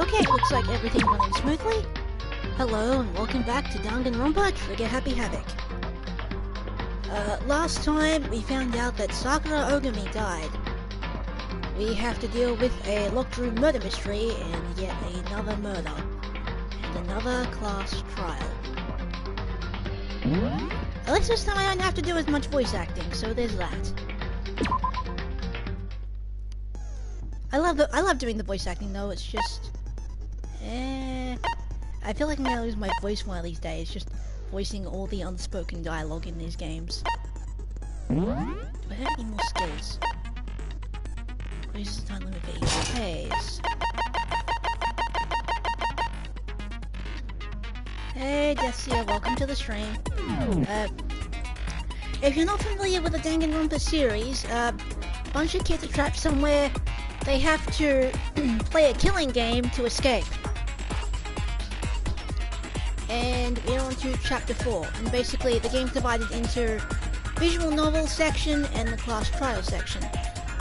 Okay, looks like everything's running smoothly. Hello and welcome back to Danganronpa Trigger Happy Havoc. Last time we found out that Sakura Ogami died. We have to deal with a locked room murder mystery and yet another murder. And another class trial. At least this time I don't have to do as much voice acting, so there's that. I love doing the voice acting though, it's just... I feel like I'm gonna lose my voice one of these days, just voicing all the unspoken dialogue in these games. Do I have any more skills? What is the time limit for each phase? Hey Decia, welcome to the stream. If you're not familiar with the Danganronpa series, bunch of kids are trapped somewhere. They have to play a killing game to escape. And we're on to chapter 4. And basically the game's divided into visual novel section and the class trial section.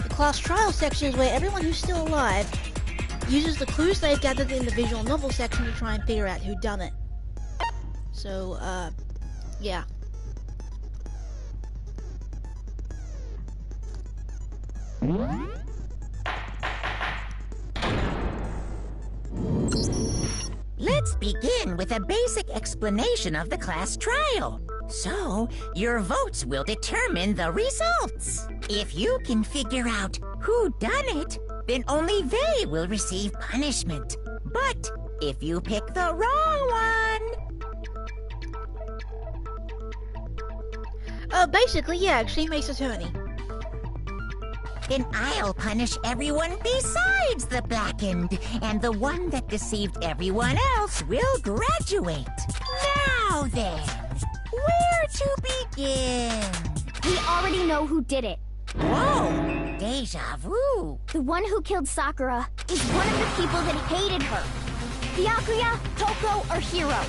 The class trial section is where everyone who's still alive uses the clues they've gathered in the visual novel section to try and figure out who done it. So, yeah. Let's begin with a basic explanation of the class trial. So, your votes will determine the results. If you can figure out who done it, then only they will receive punishment. But if you pick the wrong one... Basically, yeah, she makes attorney. Then I'll punish everyone besides the blackened, and the one that deceived everyone else will graduate. Now then, where to begin? We already know who did it. Whoa, deja vu. The one who killed Sakura is one of the people that hated her. Byakuya, Toko, or Hiro.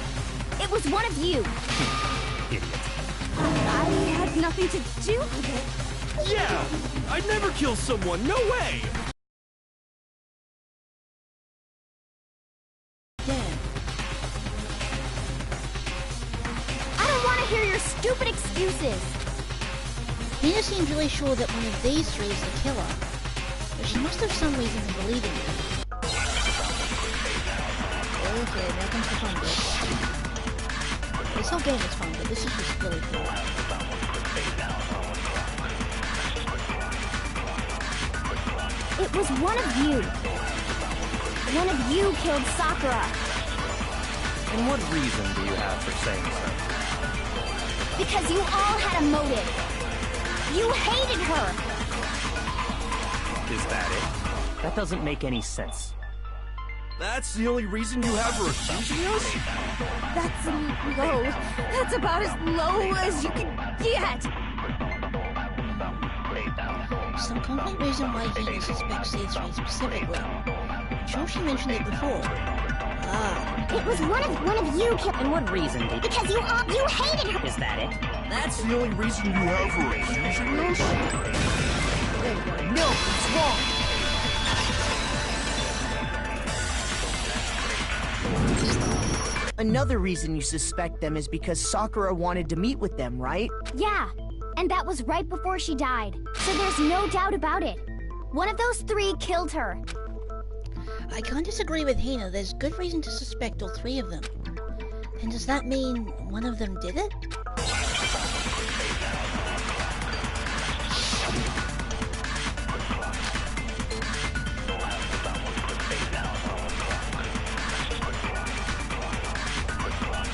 It was one of you. Idiot. I had nothing to do with it. Yeah! I'd never kill someone, no way! Damn. I don't want to hear your stupid excuses. Nina seems really sure that one of these three is the killer, but she must have some reason to believe in it. Okay, now comes the fun bit. This whole game is fun, but this is just really cool. It was one of you. One of you killed Sakura. And what reason do you have for saying so? Because you all had a motive. You hated her. Is that it? That doesn't make any sense. That's the only reason you have for accusing us? That's low. That's about as low as you can get. Some concrete reason why Hina suspects these three specifically. I'm sure she mentioned it before. It was one of you killed. And what reason did... Because you hated her. Is that it? That's the only reason you have for accusing us? No, it's wrong. Another reason you suspect them is because Sakura wanted to meet with them, right? Yeah, and that was right before she died. So there's no doubt about it. One of those three killed her. I can't disagree with Hina. There's good reason to suspect all three of them. And does that mean one of them did it?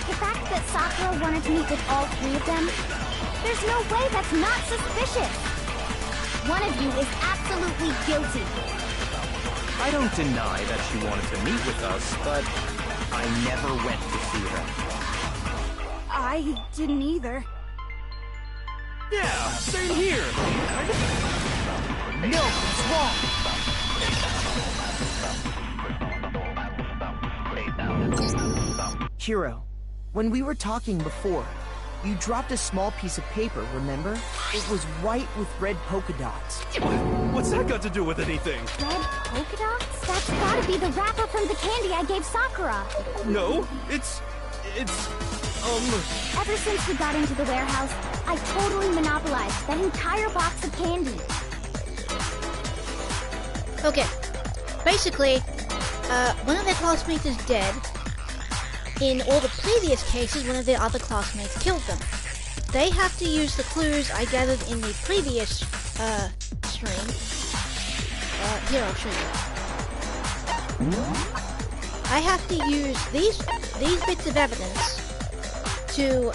The fact that Sakura wanted to meet with all three of them, there's no way that's not suspicious. One of you is absolutely guilty. I don't deny that she wanted to meet with us, but I never went to see her. I didn't either. Yeah, same here. No, it's wrong. Hiro, when we were talking before, you dropped a small piece of paper, remember? It was white with red polka dots. What's that got to do with anything? Red polka dots? That's gotta be the wrapper from the candy I gave Sakura. No, it's... Ever since we got into the warehouse, I totally monopolized that entire box of candy. Okay, basically, one of their classmates is dead. In all the previous cases, one of their other classmates killed them. They have to use the clues I gathered in the previous, stream. Here, I'll show you. I have to use these bits of evidence to,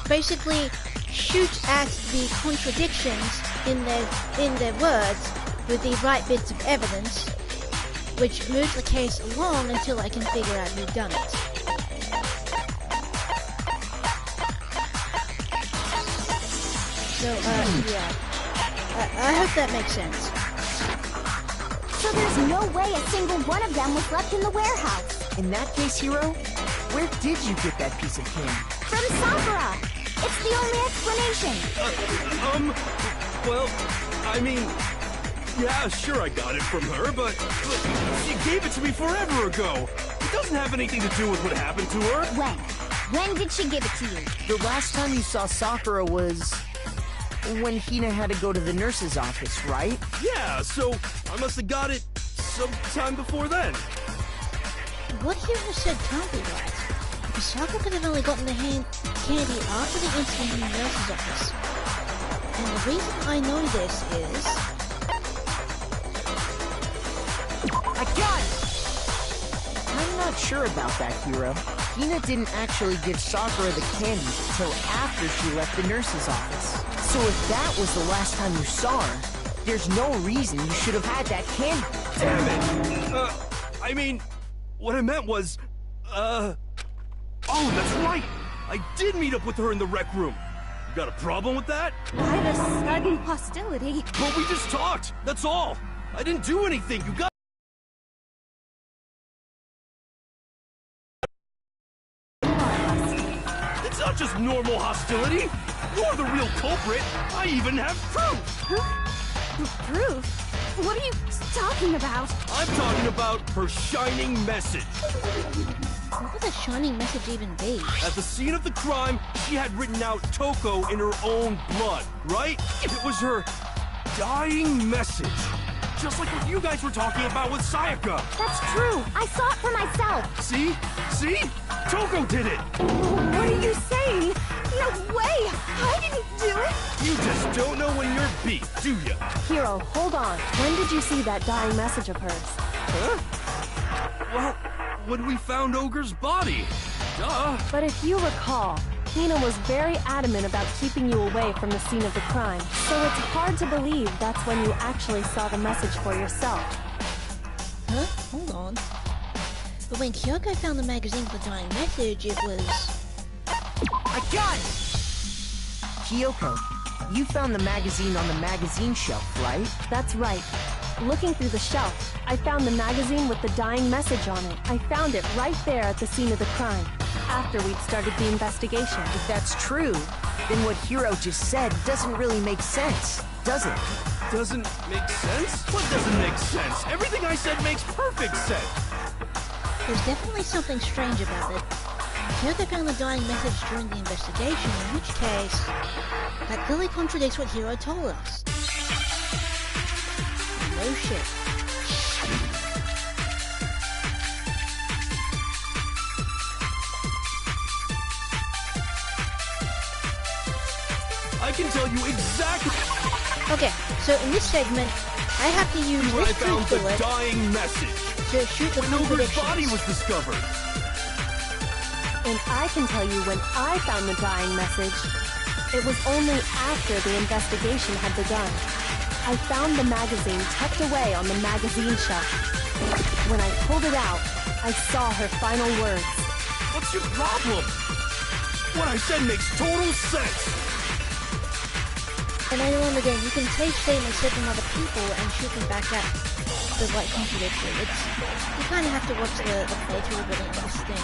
basically shoot at the contradictions in their words with the right bits of evidence, which moves the case along until I can figure out who done it. So, yeah. I hope that makes sense. So there's no way a single one of them was left in the warehouse. In that case, Hiro, where did you get that piece of candy? From Sakura! It's the only explanation. Well, I mean... Yeah, sure I got it from her, but she gave it to me forever ago. It doesn't have anything to do with what happened to her. When? When did she give it to you? The last time you saw Sakura was... when Hina had to go to the nurse's office, right? Yeah, so I must have got it sometime before then. What Hiro said can't be right, because Sakura could have only gotten the candy after the incident in the nurse's office. And the reason I know this is... I got it! I'm not sure about that, Hiro. Hina didn't actually give Sakura the candy until after she left the nurse's office. So if that was the last time you saw her, there's no reason you should have had that candy. Damn it! I mean, what I meant was, oh, that's right! I did meet up with her in the rec room. You got a problem with that? Why the sudden hostility? Well, we just talked, that's all! I didn't do anything, you got... It's not just normal hostility! You're the real culprit! I even have proof! Proof? What are you talking about? I'm talking about her shining message. What would a shining message even be? At the scene of the crime, she had written out Toko in her own blood, right? It was her dying message. Just like what you guys were talking about with Sayaka. That's true. I saw it for myself. See? See? Toko did it! What are you saying? No way! I didn't do it! You just don't know when you're beat, do ya? Hiro, hold on. When did you see that dying message of hers? Huh? Well, when we found Ogre's body. Duh. But if you recall, Hina was very adamant about keeping you away from the scene of the crime, so it's hard to believe that's when you actually saw the message for yourself. Huh? Hold on. But when Kyoko found the magazine with the dying message, it was... I got it! Kyoko, you found the magazine on the magazine shelf, right? That's right. Looking through the shelf, I found the magazine with the dying message on it. I found it right there at the scene of the crime, after we'd started the investigation. If that's true, then what Hiro just said doesn't really make sense, does it? Doesn't make sense? What doesn't make sense? Everything I said makes perfect sense. There's definitely something strange about it. Kyoko found the dying message during the investigation, in which case, that clearly contradicts what Hiro told us. No shit. I can tell you exactly... Okay, so in this segment, I have to use where I this found the bullet dying message. to shoot the When Ogre's contradictions. body was discovered. And I can tell you when I found the dying message. It was only after the investigation had begun. I found the magazine tucked away on the magazine shelf. When I pulled it out, I saw her final words. What's your problem? What I said makes total sense. And I know again, you can take statements said from other people and shoot them back at the right contradiction. It's, you kind of have to watch the playthrough of it and understand.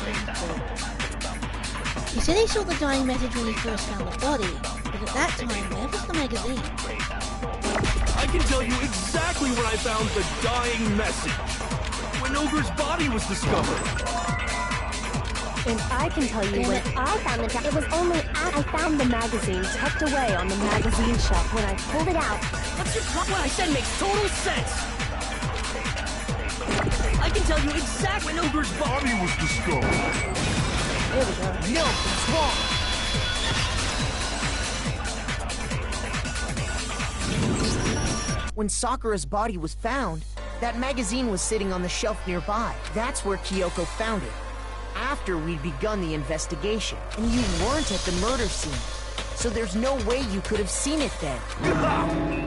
But he said he saw the dying message when he first found the body, but But at that time, where was the magazine? I can tell you exactly when I found the dying message. When Ogre's body was discovered. And I can tell you when I found the it was only after I found the magazine tucked away on the magazine shelf when I pulled it out. What's your problem? What I said makes total sense. I can tell you exactly when Ogre's body was discovered. Here we go. No, it's wrong. When Sakura's body was found, that magazine was sitting on the shelf nearby. That's where Kyoko found it. After we'd begun the investigation, and you weren't at the murder scene. So there's no way you could have seen it then.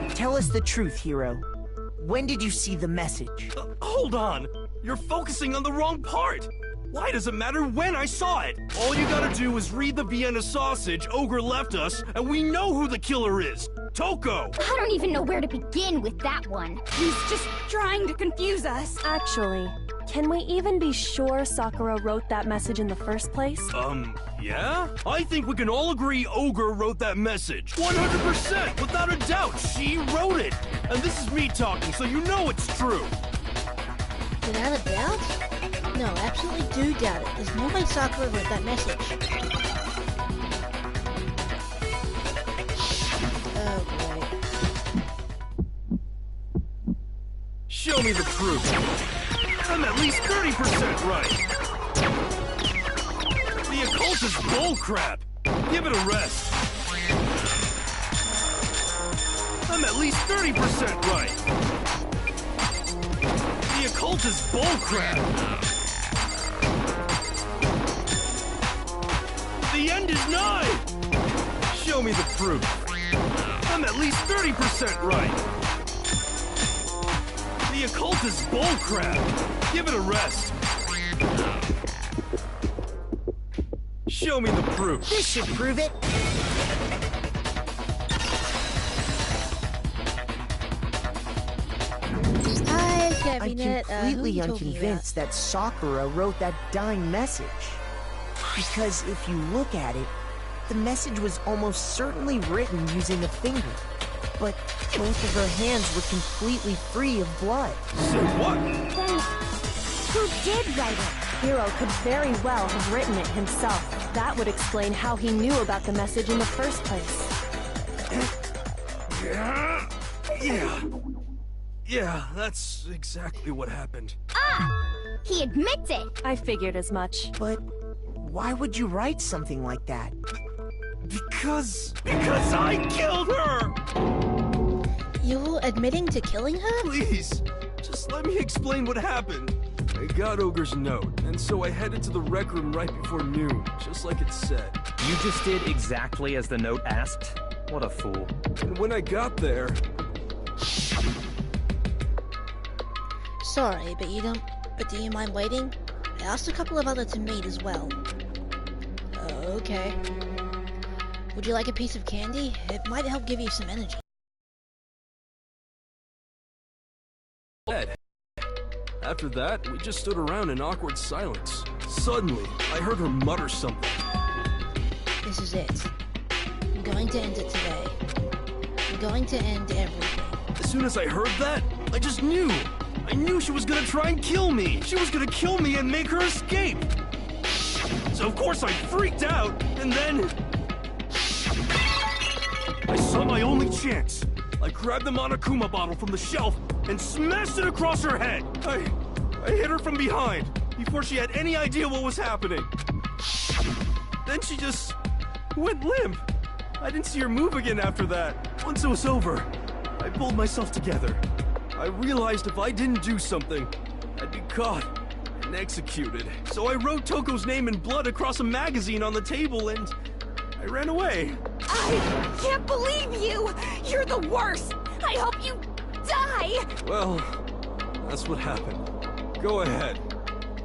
Tell us the truth, Hiro. When did you see the message? Hold on! You're focusing on the wrong part! Why does it matter when I saw it? All you gotta do is read the Vienna sausage Ogre left us, and we know who the killer is! Toko! I don't even know where to begin with that one. He's just trying to confuse us. Actually, can we even be sure Sakura wrote that message in the first place? Yeah? I think we can all agree Ogre wrote that message. 100%! Without a doubt, she wrote it! And this is me talking, so you know it's true! Without a doubt? No, absolutely do doubt it. There's no way Sakura wrote that message. Oh, boy. Show me the proof. I'm at least 30% right. The occult is bullcrap. Give it a rest. I'm at least 30% right. The occult is bullcrap. The end is nigh. Show me the proof. I'm at least 30% right. The occult is bullcrap. Give it a rest. Show me the proof. This should prove it. I'm completely unconvinced that Sakura wrote that dying message. Because if you look at it, the message was almost certainly written using a finger. But both of her hands were completely free of blood. Say what? Then, who did write it? Hiro could very well have written it himself. That would explain how he knew about the message in the first place. Yeah, that's exactly what happened. Ah! He admits it! I figured as much. But why would you write something like that? Because I killed her! You're admitting to killing her? Please, just let me explain what happened. I got Ogre's note, and so I headed to the rec room right before noon, just like it said. You just did exactly as the note asked? What a fool. And when I got there... Sorry, but do you mind waiting? I asked a couple of others to meet as well. Okay. Would you like a piece of candy? It might help give you some energy. After that, we just stood around in awkward silence. Suddenly, I heard her mutter something. This is it. I'm going to end it today. I'm going to end everything. As soon as I heard that, I just knew. I knew she was gonna try and kill me. She was gonna kill me and make her escape. So of course I freaked out, and then... I saw my only chance. I grabbed the Monokuma bottle from the shelf and smashed it across her head. I hit her from behind before she had any idea what was happening. Then she just went limp. I didn't see her move again after that. Once it was over, I pulled myself together. I realized if I didn't do something, I'd be caught and executed. So I wrote Toko's name in blood across a magazine on the table and I ran away. I can't believe you! You're the worst! I hope you die! Well, that's what happened. Go ahead.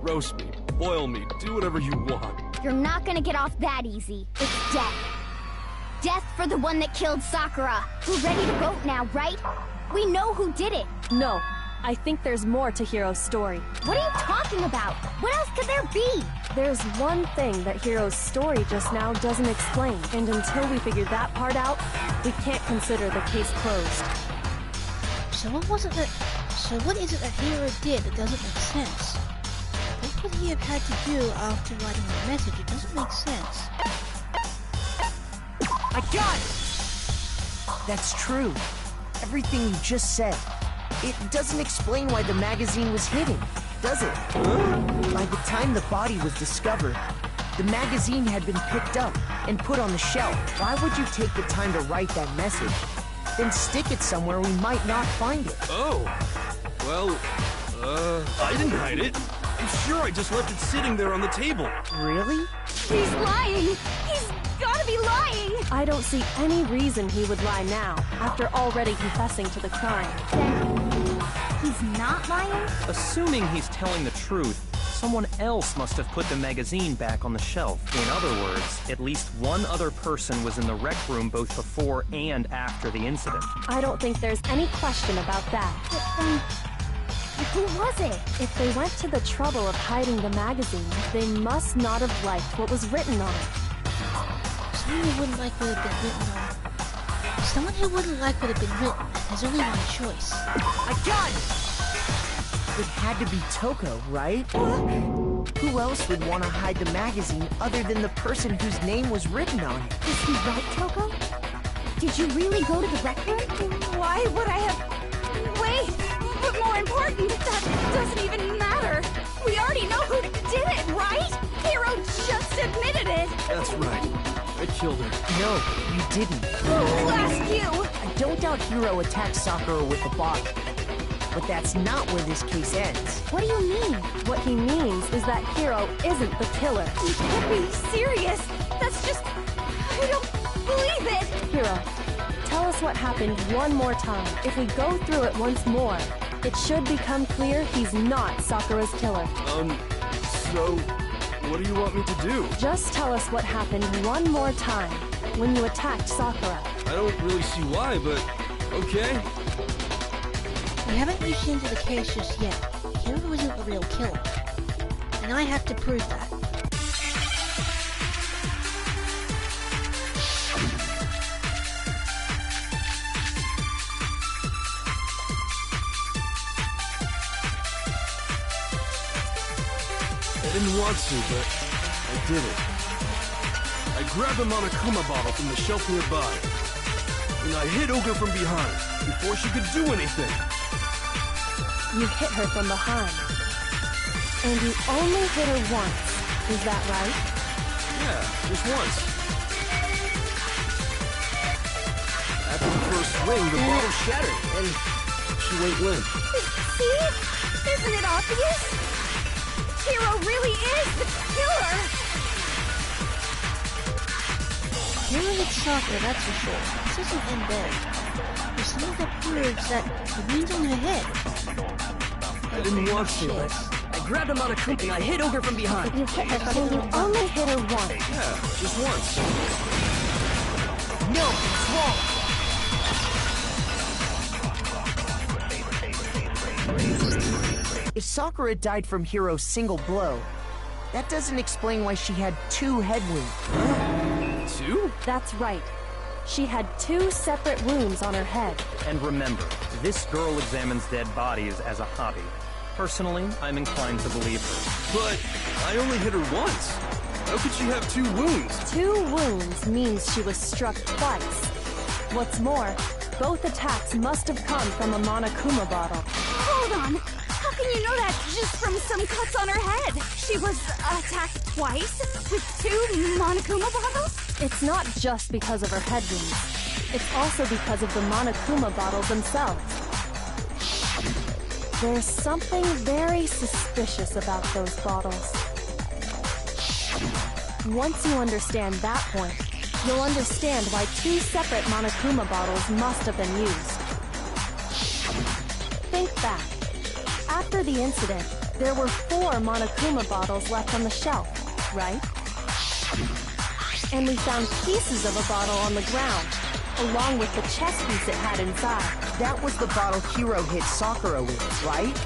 Roast me, boil me, do whatever you want. You're not gonna get off that easy. It's death. Death for the one that killed Sakura. We're ready to vote now, right? We know who did it. No, I think there's more to Hiro's story. What are you talking about? What else could there be? There's one thing that Hiro's story just now doesn't explain, and until we figure that part out, we can't consider the case closed. So what is it that Hiro did that doesn't make sense? What could he have had to do after writing the message? It doesn't make sense. I got it! That's true. Everything you just said. It doesn't explain why the magazine was hidden, does it? By the time the body was discovered, the magazine had been picked up and put on the shelf. Why would you take the time to write that message? Then stick it somewhere we might not find it. Oh. Well, I didn't hide it. I'm sure I just left it sitting there on the table. Really? He's lying! He's gotta be lying! I don't see any reason he would lie now, after already confessing to the crime. Then he's not lying? Assuming he's telling the truth, someone else must have put the magazine back on the shelf. In other words, at least one other person was in the rec room both before and after the incident. I don't think there's any question about that. But then, who was it? If they went to the trouble of hiding the magazine, they must not have liked what was written on it. Someone who wouldn't like what had been written on. Someone who wouldn't like what had been written. There's only one choice. I got it! It had to be Toko, right? Who else would want to hide the magazine other than the person whose name was written on it? Is he right, Toko? Did you really go to the rec room? Why would I have... Wait! But more important, that doesn't even matter! We already know who did it, right? Hiro just admitted it! That's right. I killed her. No, you didn't. Who asked you? I don't doubt Hiro attacked Sakura with the bottle. But that's not where this case ends. What do you mean? What he means is that Hiro isn't the killer. You can't be serious! That's just... I don't believe it! Hiro, tell us what happened one more time. If we go through it once more, it should become clear he's not Sakura's killer. So... what do you want me to do? Just tell us what happened one more time when you attacked Sakura. I don't really see why, but... okay. We haven't reached into the case just yet. Hiro isn't the real killer. And I have to prove that. I didn't want to, but I did it. I grabbed the Monokuma bottle from the shelf nearby, and I hit Ogre from behind before she could do anything. You hit her from behind. And you only hit her once. Is that right? Yeah, just once. After the first swing, the bottle shattered, and she went limp. See? Isn't it obvious? Hiro really is the killer! Hiro hit Sakura, that's for sure. This doesn't end there. There's something that proves that the wound's on her head. I didn't want to, but... I grabbed him on a creek and I hit Ogre from behind. You hit her, so you only hit her once. yeah, just once. No, it's wrong! If Sakura died from Hiro's single blow, that doesn't explain why she had 2 head wounds. 2? That's right. She had 2 separate wounds on her head. And remember, this girl examines dead bodies as a hobby. Personally, I'm inclined to believe her. But I only hit her once. How could she have 2 wounds? 2 wounds means she was struck twice. What's more, both attacks must have come from a Monokuma bottle. Hold on! How can you know that just from some cuts on her head? She was attacked twice with 2 Monokuma bottles? It's not just because of her head wounds. It's also because of the Monokuma bottles themselves. There's something very suspicious about those bottles. Once you understand that point, you'll understand why 2 separate Monokuma bottles must have been used. Think back. After the incident, there were 4 Monokuma bottles left on the shelf, right? And we found pieces of a bottle on the ground, along with the chess piece it had inside. That was the bottle Hiro hit Sakura with, right?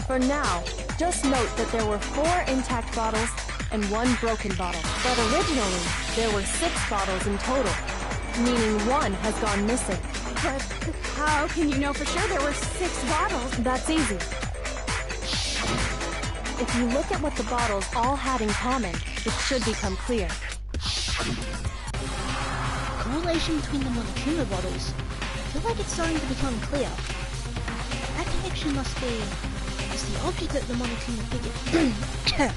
For now, just note that there were 4 intact bottles and 1 broken bottle. But originally, there were 6 bottles in total, meaning 1 has gone missing. But how can you know for sure there were 6 bottles? That's easy. If you look at what the bottles all had in common, it should become clear. Correlation between the Monokuma bottles. I feel like it's starting to become clear. That connection must be... It's the object that the Monokuma figure...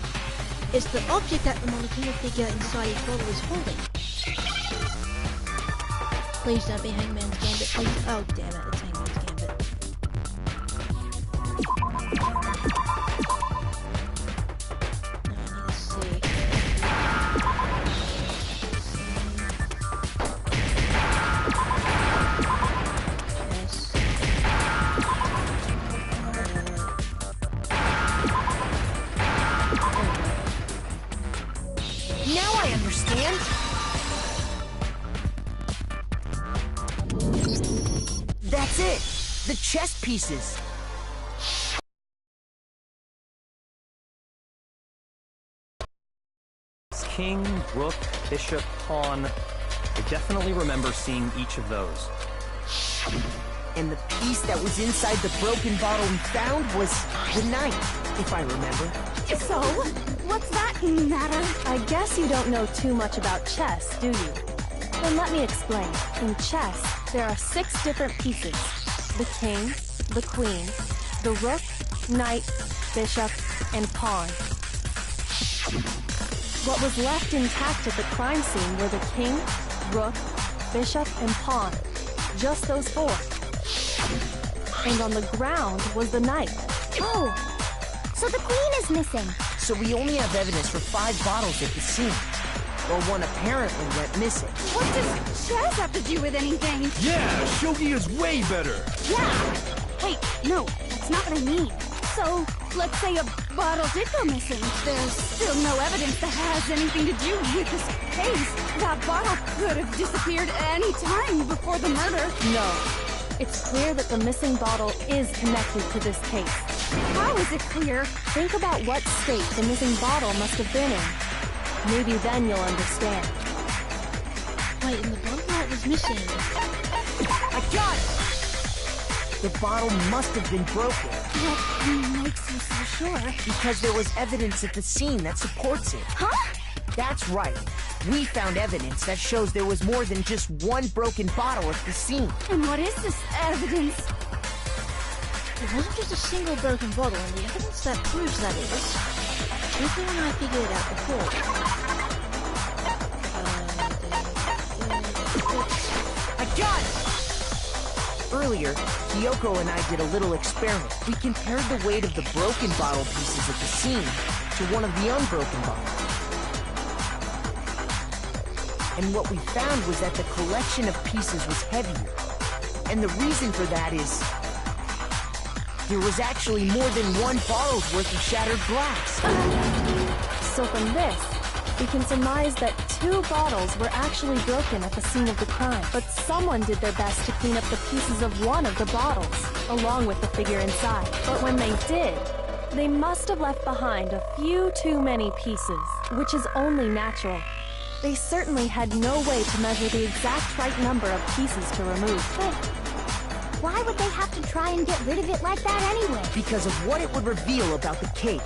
It's the object that the Monokuma figure inside each bottle is holding. Please don't be Hangman's Gambit, please. Oh, damn it, it's Hangman's Gambit. Let's see. Yes. Now I understand. That's it! The chess pieces! King, rook, bishop, pawn. I definitely remember seeing each of those. And the piece that was inside the broken bottle we found was the knight, if I remember. So, what's that matter? I guess you don't know too much about chess, do you? Then let me explain. In chess, there are 6 different pieces. The king, the queen, the rook, knight, bishop, and pawn. What was left intact at the crime scene were the king, rook, bishop, and pawn. Just those 4. And on the ground was the knight. Oh, so the queen is missing. So we only have evidence for 5 bottles at the scene. Well, one apparently went missing. What does chess have to do with anything? Yeah, shogi is way better. Yeah. Wait, no, that's not what I mean. So, let's say a bottle did go missing. There's still no evidence that has anything to do with this case. That bottle could have disappeared any time before the murder. No. It's clear that the missing bottle is connected to this case. How is it clear? Think about what state the missing bottle must have been in. Maybe then you'll understand. Wait, and the bottle that was missing... I got it! The bottle must have been broken. What makes you so sure? Because there was evidence at the scene that supports it. Huh? That's right. We found evidence that shows there was more than just 1 broken bottle at the scene. And what is this evidence? It wasn't just a single broken bottle, and the evidence that proves that is... Tuka and I figured it out before. I got it! Earlier, Kyoko and I did a little experiment. We compared the weight of the broken bottle pieces at the scene to one of the unbroken bottles. And what we found was that the collection of pieces was heavier. And the reason for that is... there was actually more than 1 bottle's worth of shattered glass. So from this, we can surmise that 2 bottles were actually broken at the scene of the crime. But someone did their best to clean up the pieces of one of the bottles, along with the figure inside. But when they did, they must have left behind a few too many pieces, which is only natural. They certainly had no way to measure the exact right number of pieces to remove. But why would they have to try and get rid of it like that anyway? Because of what it would reveal about the case.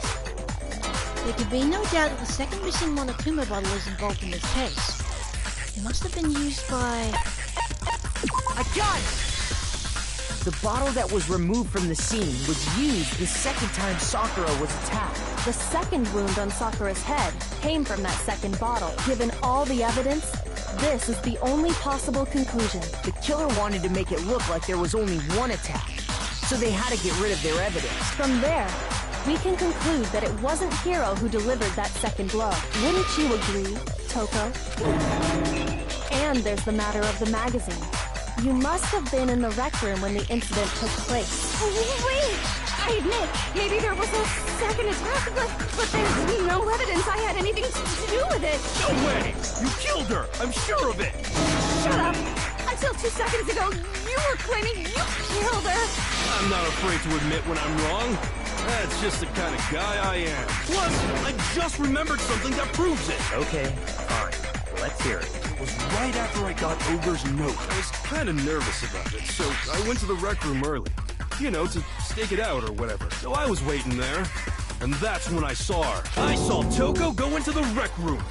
There could be no doubt that the second missing Monokuma bottle is involved in this case. It must have been used by... I got it! The bottle that was removed from the scene was used the second time Sakura was attacked. The second wound on Sakura's head came from that second bottle. Given all the evidence, this is the only possible conclusion. The killer wanted to make it look like there was only 1 attack, so they had to get rid of their evidence. From there, we can conclude that it wasn't Hiro who delivered that second blow. Wouldn't you agree, Toko? And there's the matter of the magazine. You must have been in the rec room when the incident took place. Wait! I admit, maybe there was a second attack, but there's no evidence I had anything to do with it. No way! You killed her! I'm sure of it! Shut up! I'm until 2 seconds ago, you were claiming you killed her. I'm not afraid to admit when I'm wrong. That's just the kind of guy I am. Plus, I just remembered something that proves it. Okay, fine. Let's hear it. It was right after I got Ogre's note. I was kind of nervous about it, so I went to the rec room early. You know, to stake it out or whatever. So I was waiting there, and that's when I saw her. I saw Toko go into the rec room.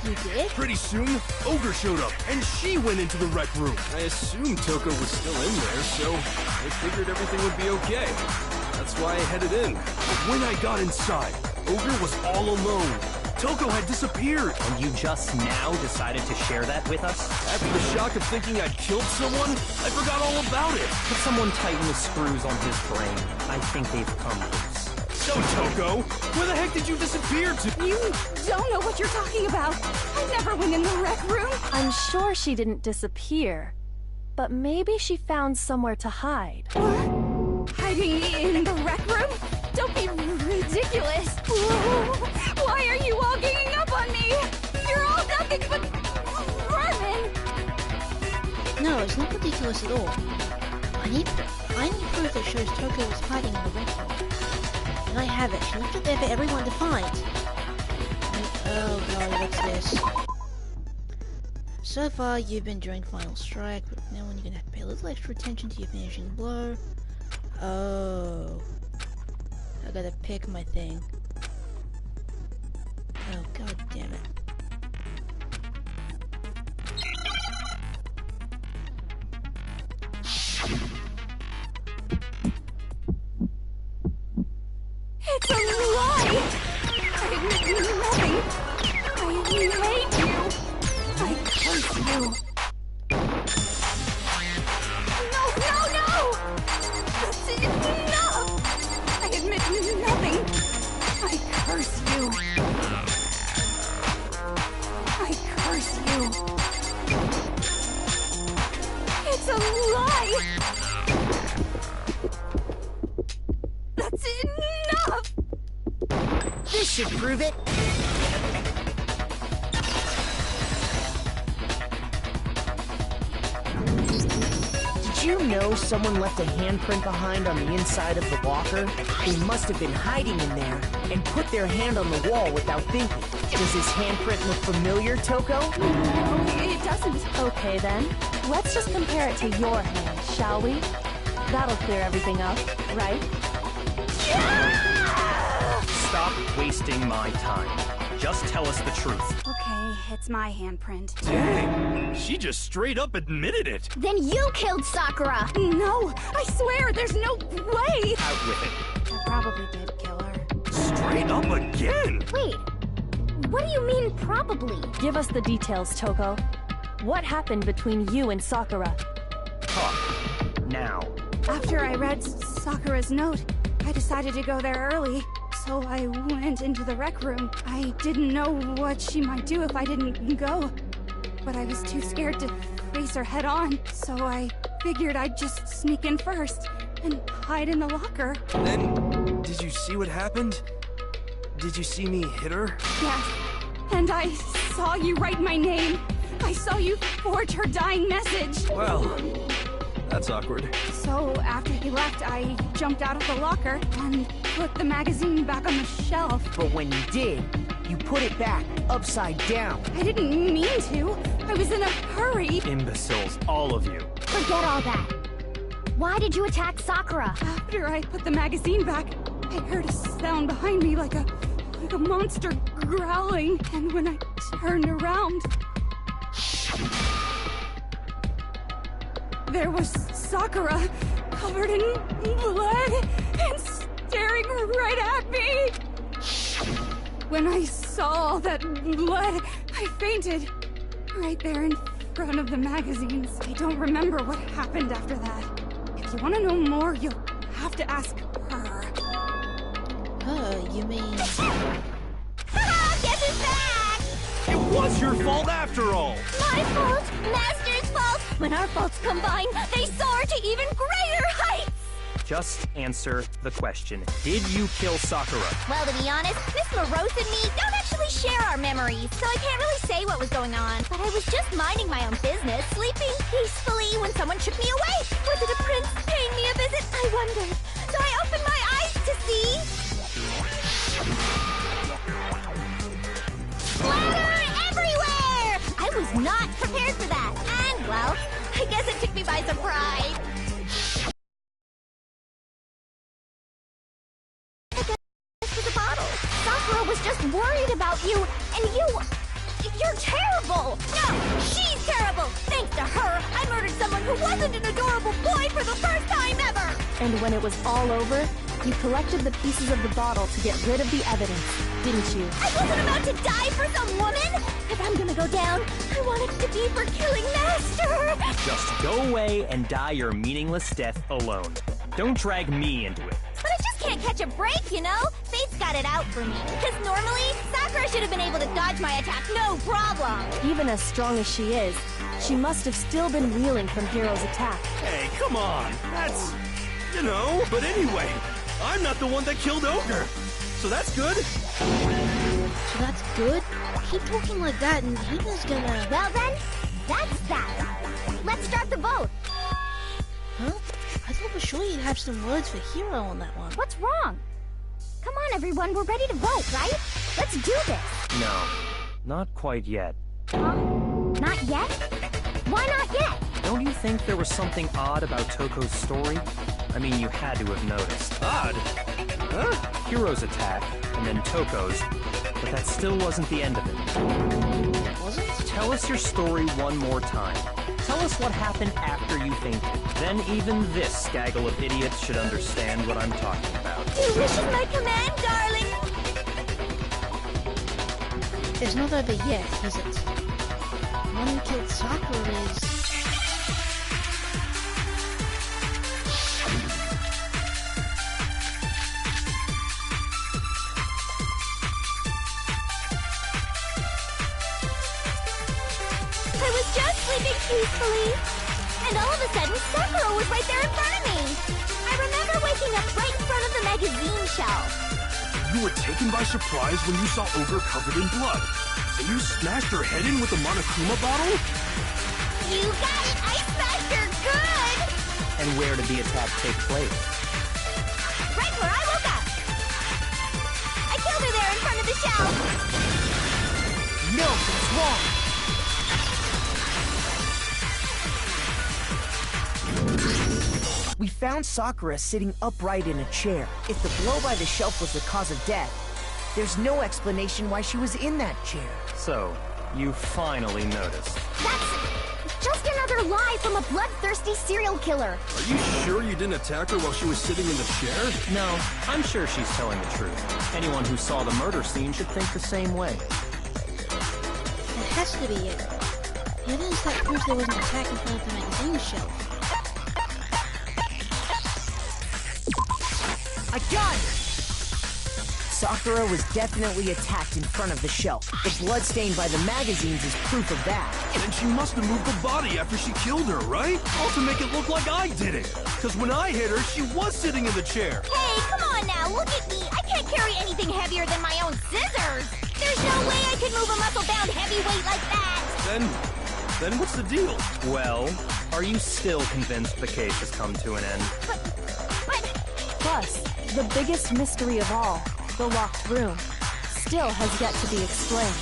You did? Pretty soon, Ogre showed up, and she went into the rec room. I assumed Toko was still in there, so I figured everything would be okay. That's why I headed in. But when I got inside, Ogre was all alone. Toko had disappeared. And you just now decided to share that with us? After the shock of thinking I'd killed someone, I forgot all about it. Could someone tighten the screws on his brain? I think they've come loose. So, Toko, where the heck did you disappear to? You don't know what you're talking about. I never went in the rec room. I'm sure she didn't disappear, but maybe she found somewhere to hide. What? Hiding in the rec room? Don't be ridiculous. Whoa. Why are you all ganging up on me? You're all nothing but vermin. No, it's not ridiculous at all. I need proof that shows Toko was hiding in the rec room. And I have it. She left it there for everyone to find. And, oh god, what's this? So far, you've been during Final Strike, but now you're gonna have to pay a little extra attention to your finishing blow. Oh. I gotta pick my thing. Oh god damn it. It's a lie! I admit nothing. I hate you. I curse you. No! That's enough! I admit nothing. I curse you. I curse you. It's a lie! That's enough! This should prove it. Did you know someone left a handprint behind on the inside of the locker? They must have been hiding in there and put their hand on the wall without thinking. Does this handprint look familiar, Toko? No, it doesn't. Okay then, let's just compare it to your hand, shall we? That'll clear everything up, right? Stop wasting my time. Just tell us the truth. Okay, it's my handprint. Dang, she just straight up admitted it. Then you killed Sakura! No, I swear, there's no way! Out with it. I probably did kill her. Straight up again. Wait, what do you mean probably? Give us the details, Toko. What happened between you and Sakura? Talk. Now. After I read Sakura's note, I decided to go there early. So I went into the rec room. I didn't know what she might do if I didn't go. But I was too scared to face her head on, so I figured I'd just sneak in first and hide in the locker. Then, did you see what happened? Did you see me hit her? Yes, and I saw you write my name. I saw you forge her dying message. Well, that's awkward. So after he left, I jumped out of the locker and put the magazine back on the shelf. But when you did, you put it back, upside down. I didn't mean to. I was in a hurry. Imbeciles, all of you. Forget all that. Why did you attack Sakura? After I put the magazine back, I heard a sound behind me like a monster growling. And when I turned around, there was Sakura, covered in blood and staring right at me. When I saw all that blood, I fainted. Right there in front of the magazines. I don't remember what happened after that. If you want to know more, you'll have to ask her. Oh, you mean... Guess who's back? It was your fault after all. My fault, Master's fault. When our faults combine, they soar to even greater heights. Just answer the question. Did you kill Sakura? Well, to be honest, Miss Morose and me don't actually share our memories, so I can't really say what was going on. But I was just minding my own business, sleeping peacefully when someone shook me awake. Was it a prince paying me a visit? I wondered. So I opened my eyes to see... Splatter everywhere! I was not prepared for that. And, well, I guess it took me by surprise. Sakura was just worried about you, and you're terrible! No, she's terrible! Thanks to her, I murdered someone who wasn't an adorable boy for the first time ever! And when it was all over, you collected the pieces of the bottle to get rid of the evidence, didn't you? I wasn't about to die for some woman! If I'm gonna go down, I want it to be for killing Master! Just go away and die your meaningless death alone. Don't drag me into it. But I just can't catch a break, you know? Fate's got it out for me. Because normally, Sakura should have been able to dodge my attack, no problem! Even as strong as she is, she must have still been reeling from Hiro's attack. Hey, come on. That's... you know. But anyway, I'm not the one that killed Ogre. So that's good. So that's good? Keep talking like that and Hina's gonna... Well then, that's that. Let's start the vote. Huh? I thought for sure you'd have some words for Hiro on that one. What's wrong? Come on, everyone, we're ready to vote, right? Let's do this. No, not quite yet. Not yet? Why not yet? Don't you think there was something odd about Toko's story? I mean, you had to have noticed. Odd? Huh? Hiro's attack, and then Toko's, but that still wasn't the end of it. Was it? Tell us your story one more time. Tell us what happened after you fainted. Then even this gaggle of idiots should understand what I'm talking about. Your wish is my command, darling! It's not over yet, is it? The one who killed Sakura is... I was just sleeping peacefully. And all of a sudden, Sakura was right there in front of me. I remember waking up right in front of the magazine shelf. You were taken by surprise when you saw Ogre covered in blood. So you smashed her head in with the Monokuma bottle? You got it! I smashed her good! And where did the attack take place? Right where I woke up. I killed her there in front of the shelf. No, that's wrong. We found Sakura sitting upright in a chair. If the blow by the shelf was the cause of death, there's no explanation why she was in that chair. So, you finally noticed. That's just another lie from a bloodthirsty serial killer. Are you sure you didn't attack her while she was sitting in the chair? No, I'm sure she's telling the truth. Anyone who saw the murder scene should think the same way. It has to be it. The evidence that proves there was an attack in front of the magazine shelf. I got it! Sakura was definitely attacked in front of the shelf. The blood stained by the magazines is proof of that. And she must have moved the body after she killed her, right? All to make it look like I did it. Because when I hit her, she was sitting in the chair. Hey, come on now, look at me. I can't carry anything heavier than my own scissors. There's no way I could move a muscle-bound heavyweight like that. Then what's the deal? Well, are you still convinced the case has come to an end? But... Plus, the biggest mystery of all, the locked room, still has yet to be explained.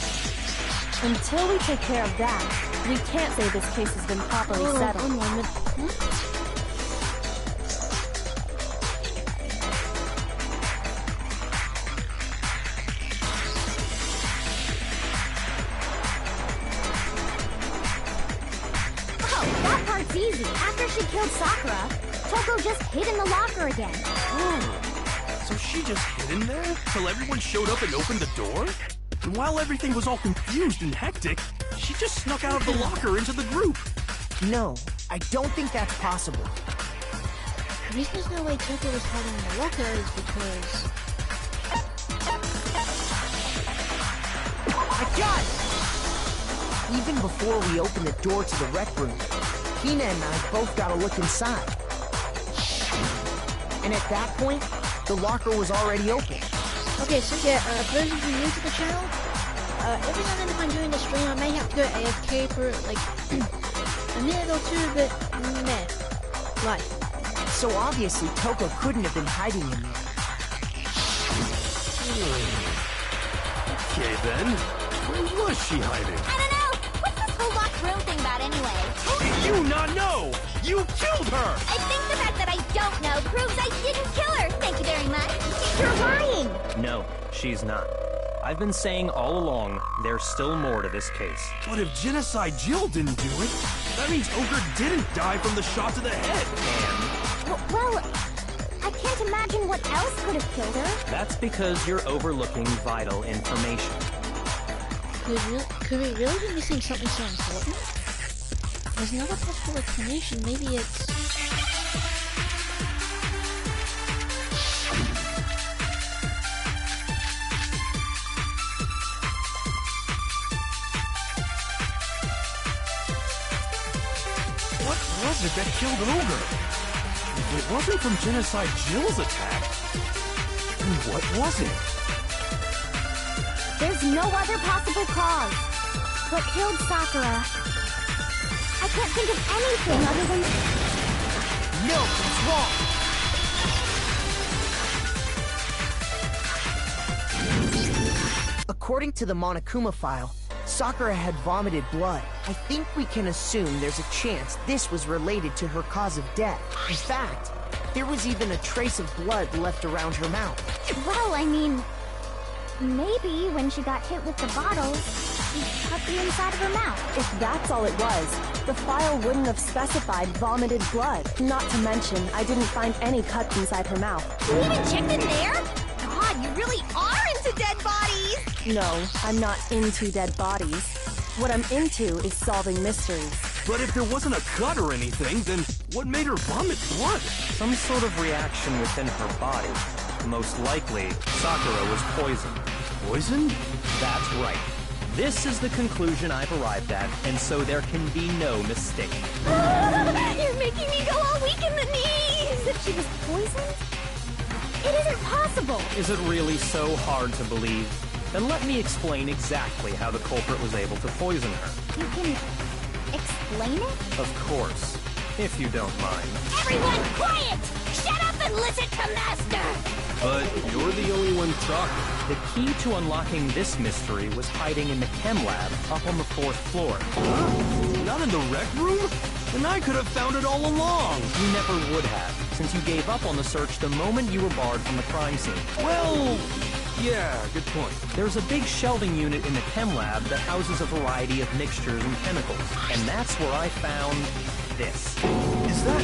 Until we take care of that, we can't say this case has been properly settled. One moment. Oh, that part's easy. After she killed Sakura, Toko just hid in the locker again. Oh, so she just hid in there till everyone showed up and opened the door? And while everything was all confused and hectic, she just snuck out of the locker into the group. No, I don't think that's possible. The reason there's no way Toko was hiding in the locker is because... I got it! Even before we open the door to the rec room, Hina and I both got a look inside. And at that point, the locker was already open. Okay, so yeah, for those of you new to the channel, every now and then if I'm doing the stream, I may have to go AFK for like a minute or two, but meh. Right. So obviously, Toko couldn't have been hiding in there. Okay then, where was she hiding? I don't know! What's this whole locked room thing about anyway? How do you not know? You killed her! I think the fact that I don't know proves I didn't kill her! Thank you very much! You're lying! No, she's not. I've been saying all along, there's still more to this case. But if Genocide Jill didn't do it, that means Ogre didn't die from the shot to the head. And Well, I can't imagine what else could have killed her. that's because you're overlooking vital information. Could we really be missing something so important? There's another possible explanation. Maybe it's... What was it that killed Ogre? If it wasn't from Genocide Jill's attack, then what was it? There's no other possible cause. What killed Sakura? I can't think of anything other than... No, it's wrong! According to the Monokuma file, Sakura had vomited blood. I think we can assume there's a chance this was related to her cause of death. In fact, there was even a trace of blood left around her mouth. Well, I mean... maybe when she got hit with the bottles, she cut the inside of her mouth. If that's all it was, the file wouldn't have specified vomited blood. Not to mention, I didn't find any cuts inside her mouth. You even checked in there? God, you really are into dead bodies! No, I'm not into dead bodies. What I'm into is solving mysteries. But if there wasn't a cut or anything, then what made her vomit blood? Some sort of reaction within her body. Most likely, Sakura was poisoned. Poisoned? That's right. This is the conclusion I've arrived at, and so there can be no mistake. You're making me go all weak in the knees! That she was poisoned? It isn't possible! Is it really so hard to believe? Then let me explain exactly how the culprit was able to poison her. You can... explain it? Of course, if you don't mind. Everyone, quiet! Shut up and listen to Master! But you're the only one talking. The key to unlocking this mystery was hiding in the chem lab up on the 4th floor. Huh? Not in the rec room? And I could have found it all along. You never would have, since you gave up on the search the moment you were barred from the crime scene. Well, yeah, good point. There's a big shelving unit in the chem lab that houses a variety of mixtures and chemicals. And that's where I found this. Is that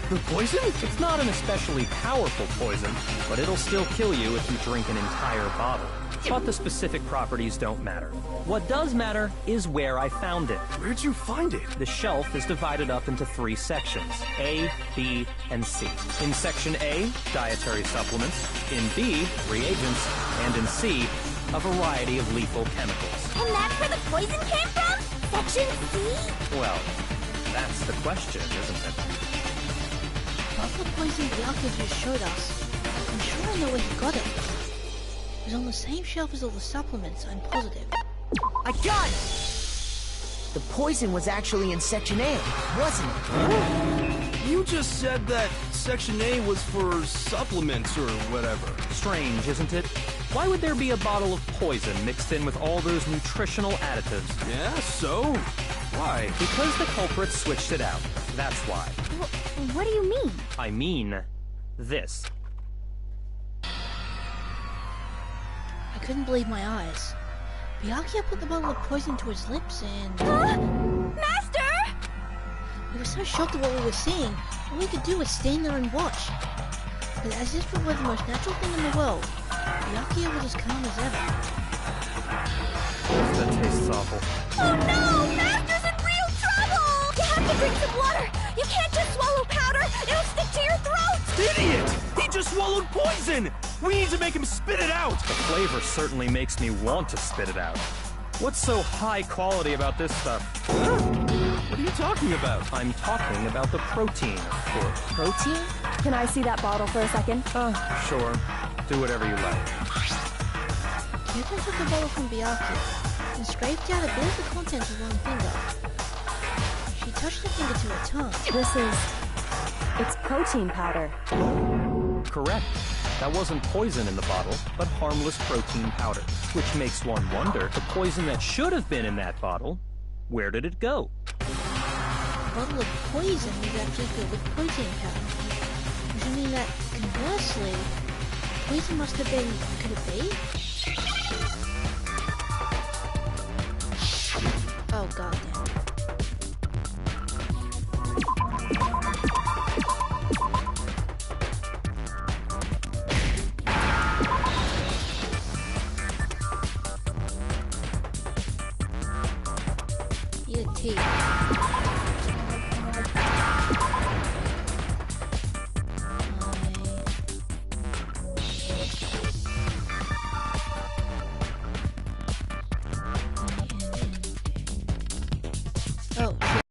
the poison? It's not an especially powerful poison, but it'll still kill you if you drink an entire bottle. But the specific properties don't matter. What does matter is where I found it. Where'd you find it? The shelf is divided up into 3 sections, A, B, and C. In Section A, dietary supplements. In B, reagents. And in C, a variety of lethal chemicals. And that's where the poison came from? Section C? Well, that's the question, isn't it? That's the poison Byakuya just showed us. I'm sure I know where he got it. It was on the same shelf as all the supplements, I'm positive. I got it! The poison was actually in Section A, wasn't it? You just said that Section A was for supplements or whatever. Strange, isn't it? Why would there be a bottle of poison mixed in with all those nutritional additives? Yeah, so? Why? Because the culprit switched it out. That's why. What do you mean? I mean, this. I couldn't believe my eyes. Byakuya put the bottle of poison to his lips and... Master! We were so shocked at what we were seeing, all we could do was stand there and watch. But as if it were the most natural thing in the world, Byakuya was as calm as ever. That tastes awful. Oh no! Master's in real trouble! You have to drink some water! You can't just swallow powder! It'll stick to your throat! Idiot! He just swallowed poison! We need to make him spit it out! The flavor certainly makes me want to spit it out. What's so high quality about this stuff? Huh? What are you talking about? I'm talking about the protein, of course. Protein? Can I see that bottle for a second? Sure. Do whatever you like. Ryuko took the bottle from Byakuya and scraped out a bit of the contents with one finger. She touched the finger to her tongue. It's protein powder. Correct. That wasn't poison in the bottle, but harmless protein powder. Which makes one wonder, the poison that should have been in that bottle, where did it go? A bottle of poison was actually filled with protein powder. Which would mean that, conversely, poison must have been... could it be? Oh, goddamn. Eat a tea. Oh, shit.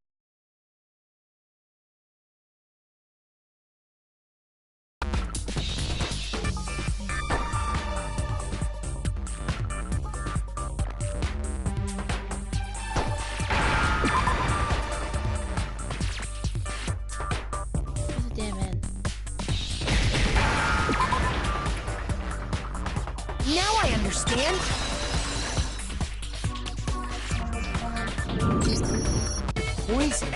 Damn it. Now I understand. Poison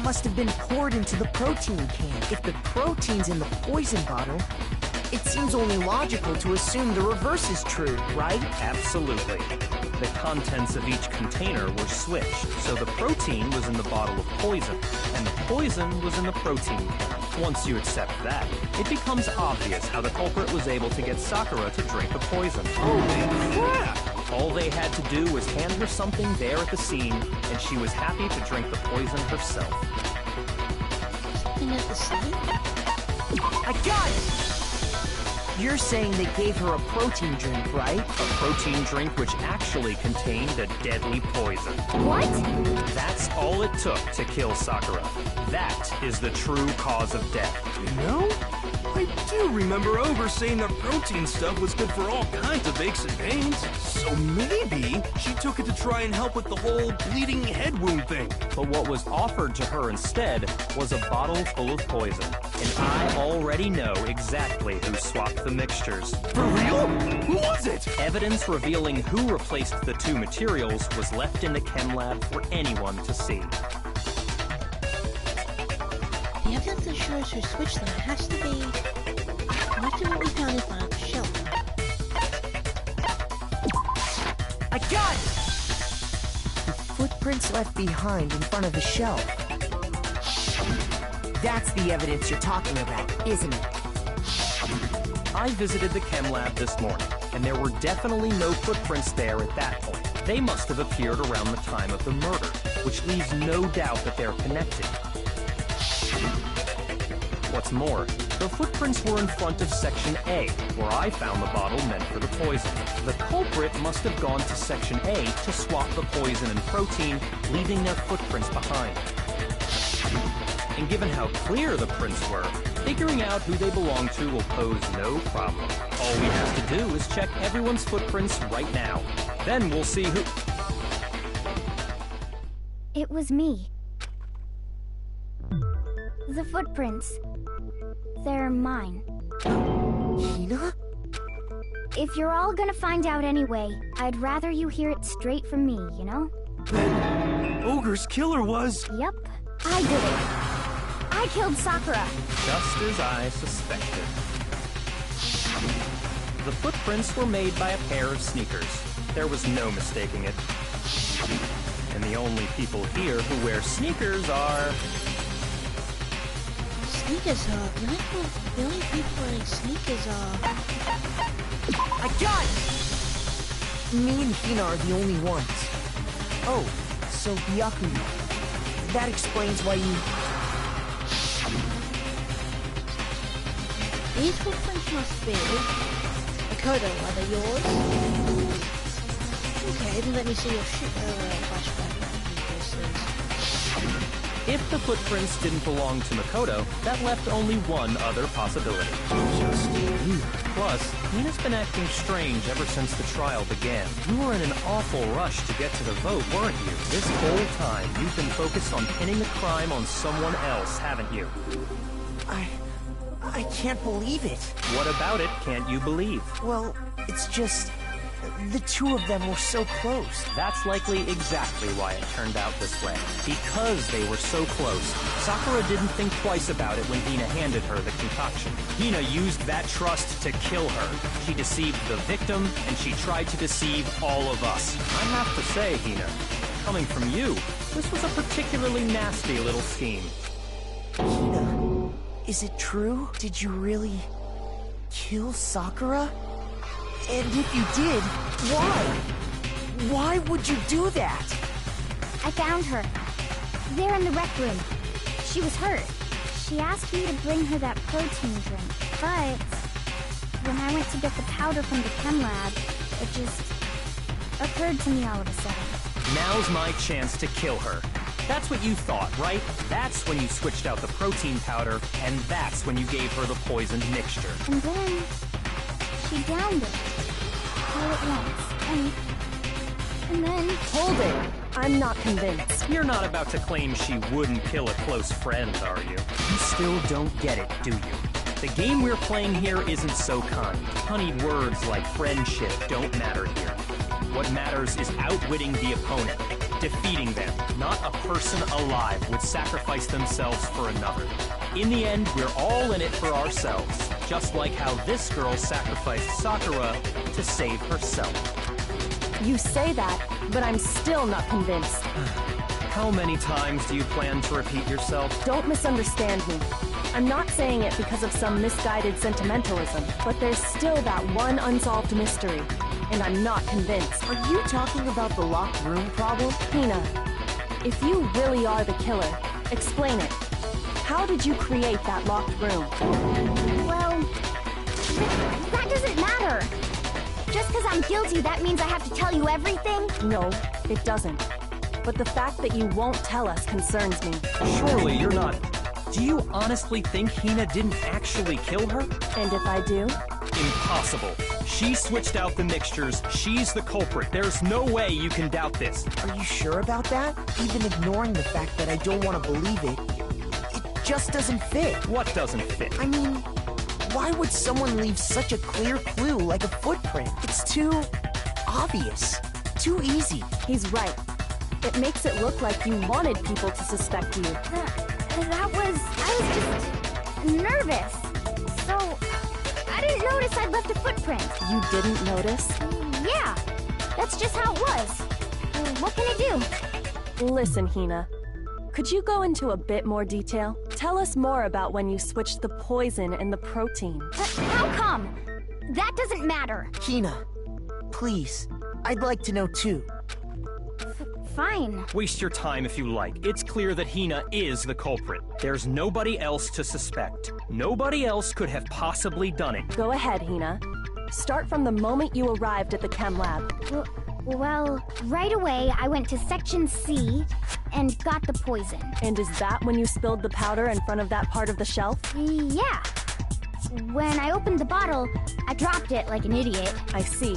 must have been poured into the protein can. If the protein's in the poison bottle, it seems only logical to assume the reverse is true, right? Absolutely. The contents of each container were switched, so the protein was in the bottle of poison, and the poison was in the protein can. Once you accept that, it becomes obvious how the culprit was able to get Sakura to drink the poison. Holy crap! All they had to do was hand her something there at the scene, and she was happy to drink the poison herself. Something at the scene? I got it! You're saying they gave her a protein drink, right? A protein drink which actually contained a deadly poison. What? That's all it took to kill Sakura. That is the true cause of death. You know, I do remember Ogre saying that protein stuff was good for all kinds of aches and pains. So maybe she took it to try and help with the whole bleeding head wound thing. But what was offered to her instead was a bottle full of poison. And I already know exactly who swapped the mixtures. For real? Who was it? Evidence revealing who replaced the two materials was left in the chem lab for anyone to see. The evidence that shows who switched them has to be much of what we found in front of the shelf. I got it! The footprints left behind in front of the shelf. That's the evidence you're talking about, isn't it? I visited the chem lab this morning, and there were definitely no footprints there at that point. They must have appeared around the time of the murder, which leaves no doubt that they're connected. What's more, the footprints were in front of Section A, where I found the bottle meant for the poison. The culprit must have gone to Section A to swap the poison and protein, leaving their footprints behind. And given how clear the prints were, figuring out who they belong to will pose no problem. All we have to do is check everyone's footprints right now. Then we'll see who... It was me. The footprints. They're mine. Hina? If you're all gonna find out anyway, I'd rather you hear it straight from me, you know? Then Ogre's killer was... Yep, I did it. I killed Sakura. Just as I suspected. The footprints were made by a pair of sneakers. There was no mistaking it. And the only people here who wear sneakers are... Sneakers are... The only people wearing sneakers are... I got it! Me and Hina are the only ones. Oh, so Byakuya. That explains why you... These footprints must be... Makoto, are they yours? Okay, then let me see your flashback. If the footprints didn't belong to Makoto, that left only one other possibility. Just you. Plus, Hina's been acting strange ever since the trial began. You were in an awful rush to get to the vote, weren't you? This whole time, you've been focused on pinning the crime on someone else, haven't you? I can't believe it. What about it can't you believe? Well, it's just... the two of them were so close. That's likely exactly why it turned out this way. Because they were so close, Sakura didn't think twice about it when Hina handed her the concoction. Hina used that trust to kill her. She deceived the victim, and she tried to deceive all of us. I have to say, Hina, coming from you, this was a particularly nasty little scheme. Hina, is it true? Did you really kill Sakura? And if you did, why? Why would you do that? I found her. There in the rec room. She was hurt. She asked me to bring her that protein drink, but when I went to get the powder from the chem lab, it just occurred to me all of a sudden. Now's my chance to kill her. That's what you thought, right? That's when you switched out the protein powder, and that's when you gave her the poisoned mixture. And then she downed it. All at once. And then... Hold it! I'm not convinced. You're not about to claim she wouldn't kill a close friend, are you? You still don't get it, do you? The game we're playing here isn't so kind. Honeyed words like friendship don't matter here. What matters is outwitting the opponent, defeating them. Not a person alive would sacrifice themselves for another. In the end, we're all in it for ourselves, just like how this girl sacrificed Sakura to save herself. You say that, but I'm still not convinced. How many times do you plan to repeat yourself? Don't misunderstand me. I'm not saying it because of some misguided sentimentalism, but there's still that one unsolved mystery, and I'm not convinced. Are you talking about the locked room problem? Hina, if you really are the killer, explain it. How did you create that locked room? Well, that doesn't matter. Just because I'm guilty, that means I have to tell you everything? No, it doesn't. But the fact that you won't tell us concerns me. Surely you're not... Do you honestly think Hina didn't actually kill her? And if I do? Impossible. She switched out the mixtures. She's the culprit. There's no way you can doubt this. Are you sure about that? Even ignoring the fact that I don't want to believe it, it just doesn't fit. What doesn't fit? I mean, why would someone leave such a clear clue like a footprint? It's too obvious. Too easy. He's right. It makes it look like you wanted people to suspect you. I was just nervous. So, I didn't notice I'd left a footprint. You didn't notice? Yeah, that's just how it was. What can I do? Listen, Hina. Could you go into a bit more detail? Tell us more about when you switched the poison and the protein. How come? That doesn't matter. Hina, please. I'd like to know too. Fine. Waste your time if you like. It's clear that Hina is the culprit. There's nobody else to suspect. Nobody else could have possibly done it. Go ahead, Hina. Start from the moment you arrived at the chem lab. Well, right away I went to Section C and got the poison. And is that when you spilled the powder in front of that part of the shelf? Yeah. When I opened the bottle, I dropped it like an idiot. I see.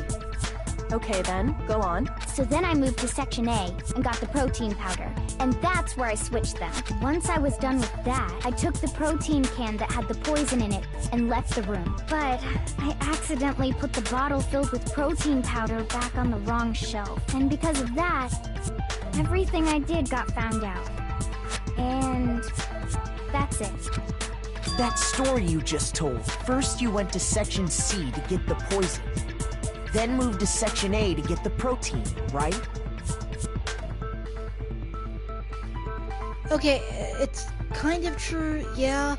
Okay then, go on. So then I moved to Section A and got the protein powder. And that's where I switched them. Once I was done with that, I took the protein can that had the poison in it and left the room. But I accidentally put the bottle filled with protein powder back on the wrong shelf. And because of that, everything I did got found out. And that's it. That story you just told. First you went to Section C to get the poison. Then moved to Section A to get the protein, right? Okay, it's kind of true, yeah.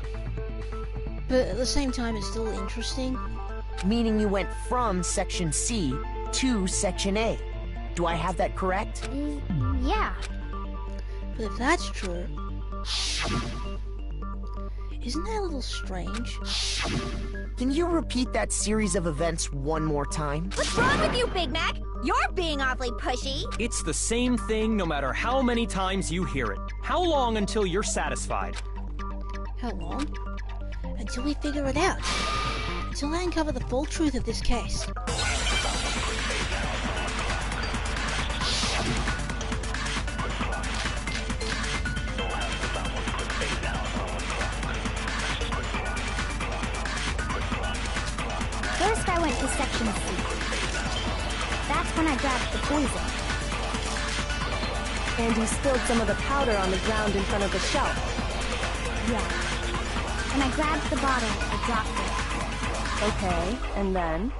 But at the same time, it's still interesting. Meaning you went from Section C to Section A. Do I have that correct? Yeah. But if that's true... Isn't that a little strange? Can you repeat that series of events one more time? What's wrong with you, Big Mac? You're being awfully pushy. It's the same thing no matter how many times you hear it. How long until you're satisfied? How long? Until we figure it out. Until I uncover the full truth of this case. First I went to Section C. That's when I grabbed the poison. And you spilled some of the powder on the ground in front of the shelf. Yeah. When I grabbed the bottle, I dropped it. Okay, and then?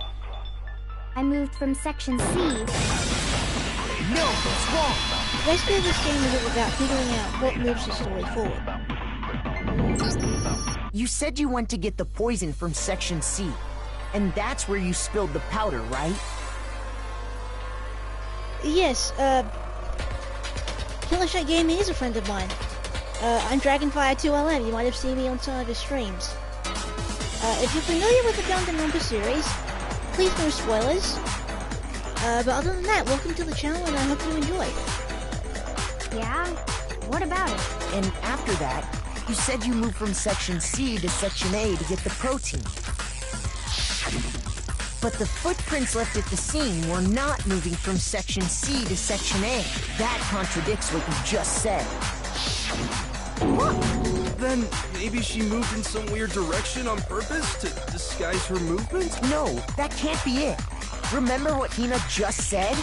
I moved from Section C. No, what's wrong? Basically, this game is all about figuring out what moves the story forward. You said you went to get the poison from Section C. And that's where you spilled the powder, right? Yes, Killer Shot Gaming is a friend of mine. I'm Dragonfire2LM, you might have seen me on some of his streams. If you're familiar with the Danganronpa series, please no spoilers. But other than that, welcome to the channel and I hope you enjoy. Yeah? What about it? And after that, you said you moved from Section C to Section A to get the protein. But the footprints left at the scene were not moving from Section C to Section A. That contradicts what you just said. What? Then maybe she moved in some weird direction on purpose to disguise her movement? No, that can't be it. Remember what Hina just said?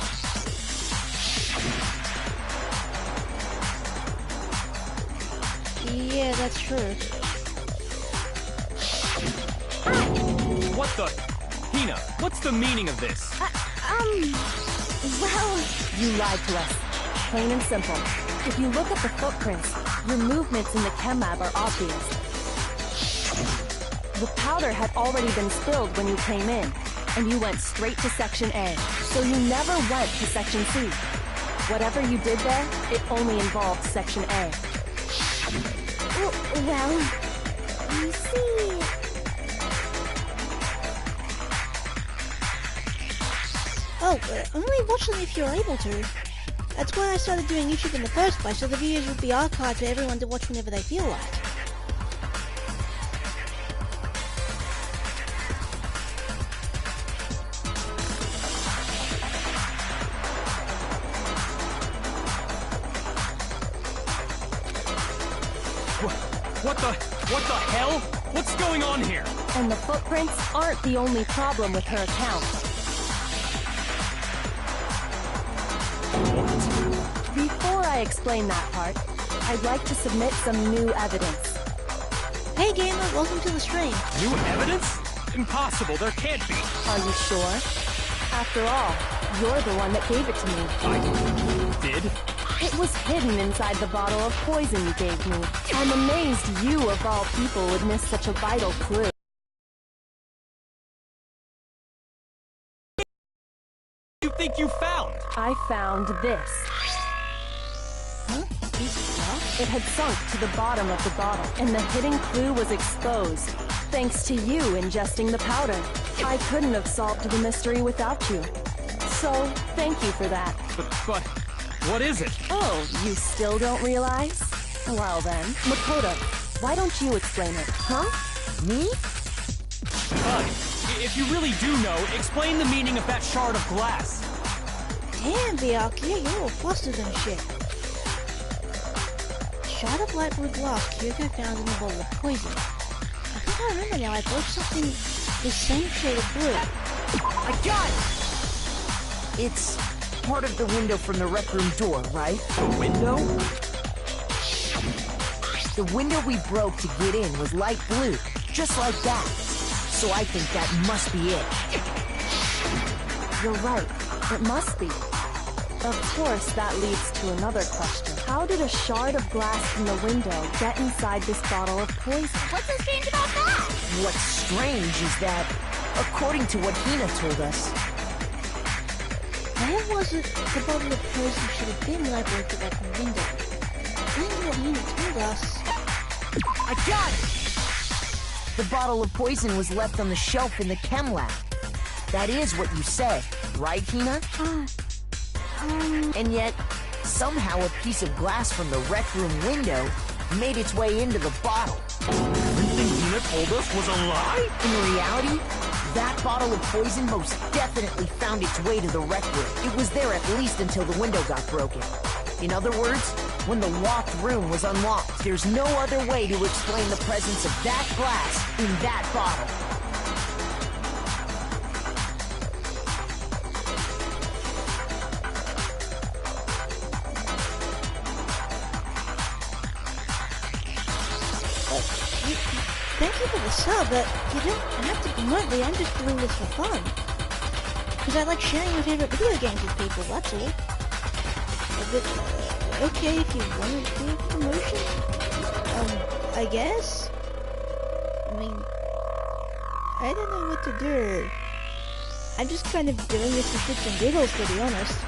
Yeah, that's true. What the? Hina, what's the meaning of this? Well... You lied to us. Plain and simple. If you look at the footprints, your movements in the chem lab are obvious. The powder had already been spilled when you came in, and you went straight to Section A, so you never went to Section C. Whatever you did there, it only involved Section A. Well... You see... Oh, only watch them if you're able to. That's why I started doing YouTube in the first place, so the videos would be archived for everyone to watch whenever they feel like. What the hell? What's going on here? And the footprints aren't the only problem with her account. Before I explain that part, I'd like to submit some new evidence. Hey gamer, welcome to the stream. New evidence? Impossible, there can't be. Are you sure? After all, you're the one that gave it to me. I did? It was hidden inside the bottle of poison you gave me. I'm amazed you, of all people, would miss such a vital clue. You think you found? I found this. Huh? Piece of rock? It had sunk to the bottom of the bottle, and the hidden clue was exposed, thanks to you ingesting the powder. I couldn't have solved the mystery without you. So, thank you for that. But, what is it? Oh, you still don't realize? Well then, Makoto, why don't you explain it, huh? Me? Bud, if you really do know, explain the meaning of that shard of glass. Damn, Byakuya, you're all flustered and shit. Shard of light blue glass Kyoko found in the bowl of poison. I think I remember now, I broke something the same shade of blue. I got it! It's part of the window from the rec room door, right? The window? The window we broke to get in was light blue, just like that. So I think that must be it. You're right. It must be. Of course, that leads to another question. How did a shard of glass from the window get inside this bottle of poison? What's so strange about that? What's strange is that, according to what Hina told us, Where was it the bottle of poison should have been when I broke the back window? According to what Hina told us... I got it! The bottle of poison was left on the shelf in the chem lab. That is what you said, right, Hina? And yet, somehow a piece of glass from the rec room window made its way into the bottle. Everything Hina told us was a lie? In reality, that bottle of poison most definitely found its way to the rec room. It was there at least until the window got broken. In other words, when the locked room was unlocked, there's no other way to explain the presence of that glass in that bottle. Thank you for the sub, but you don't have to promote me. I'm just doing this for fun. Because I like sharing my favorite video games with people, that's all. But, okay, if you want to do a promotion, I guess? I mean, I don't know what to do. I'm just kind of doing this for shits and giggles, to be honest.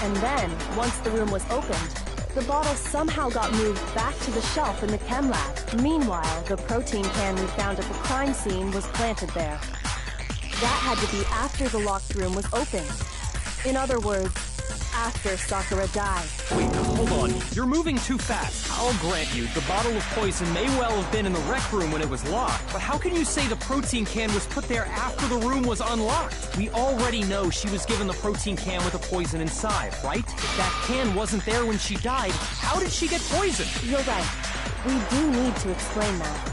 And then, once the room was opened, the bottle somehow got moved back to the shelf in the chem lab. Meanwhile, the protein can we found at the crime scene was planted there. That had to be after the locked room was opened. In other words, after Sakura died. Wait, hold on. You're moving too fast. I'll grant you, the bottle of poison may well have been in the rec room when it was locked, but how can you say the protein can was put there after the room was unlocked? We already know she was given the protein can with the poison inside, right? If that can wasn't there when she died, how did she get poisoned? You're right. We do need to explain that.